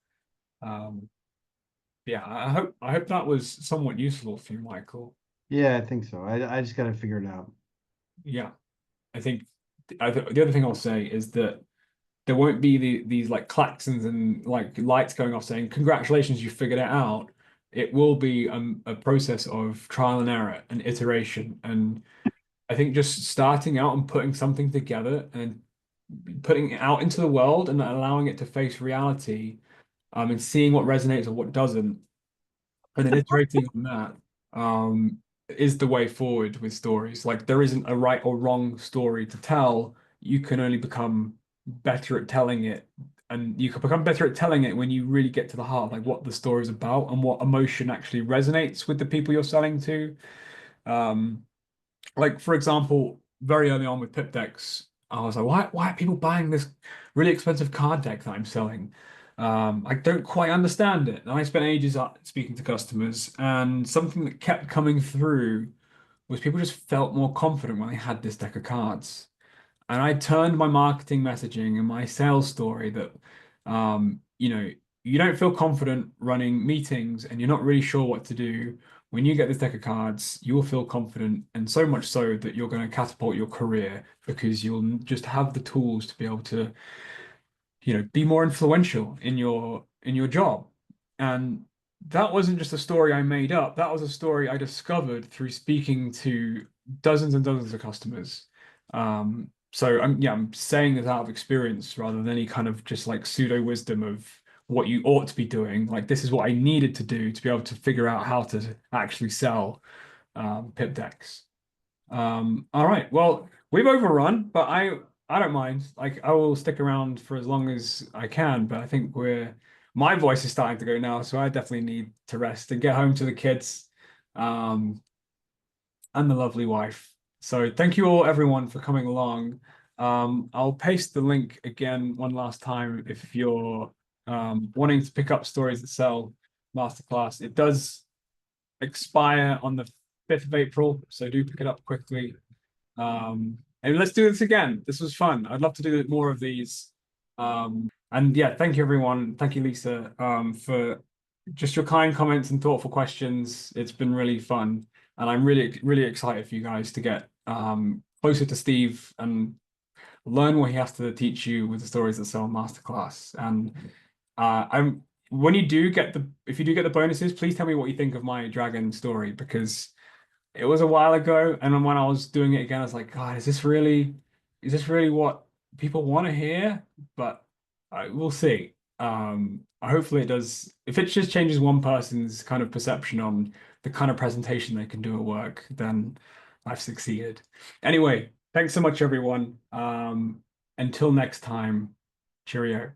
Yeah, I hope that was somewhat useful for you, Michael. Yeah, I think so. I just got to figure it out. Yeah, I think the other thing I'll say is that there won't be these like klaxons and like lights going off saying, congratulations, you figured it out. It will be a process of trial and error and iteration. And I think just starting out and putting something together and putting it out into the world and allowing it to face reality, and seeing what resonates or what doesn't, and then iterating on that, is the way forward with stories. Like there isn't a right or wrong story to tell. You can only become better at telling it, and you can become better at telling it when you really get to the heart of like what the story is about and what emotion actually resonates with the people you're selling to. Like for example, very early on with Pip Decks, I was like, why are people buying this really expensive card deck that I'm selling? I don't quite understand it. And I spent ages speaking to customers, and something that kept coming through was people just felt more confident when they had this deck of cards. And I turned my marketing messaging and my sales story that, you know, you don't feel confident running meetings and you're not really sure what to do. When you get this deck of cards, you will feel confident, and so much so that you're going to catapult your career because you'll just have the tools to be able to, you know, be more influential in your job. And that wasn't just a story I made up. That was a story I discovered through speaking to dozens and dozens of customers. So I'm saying this out of experience rather than any kind of just like pseudo wisdom of what you ought to be doing. Like this is what I needed to do to be able to figure out how to actually sell Pip Decks. All right. Well, we've overrun, but I don't mind. Like I will stick around for as long as I can, but I think my voice is starting to go now, so I definitely need to rest and get home to the kids, and the lovely wife. So thank you all everyone for coming along. I'll paste the link again one last time if you're wanting to pick up Stories That Sell Masterclass. It does expire on the 5th of April, so do pick it up quickly. And let's do this again. This was fun. I'd love to do more of these. And yeah, thank you everyone. Thank you, Lisa, for just your kind comments and thoughtful questions. It's been really fun. And I'm really, really excited for you guys to get closer to Steve and learn what he has to teach you with the Stories That Sell Masterclass. And if you do get the bonuses, please tell me what you think of my dragon story, because it was a while ago, and then when I was doing it again, I was like, God, is this really what people want to hear? But we'll see. Hopefully it does. If it just changes one person's kind of perception on the kind of presentation they can do at work, then I've succeeded. Anyway, thanks so much, everyone. Until next time, cheerio.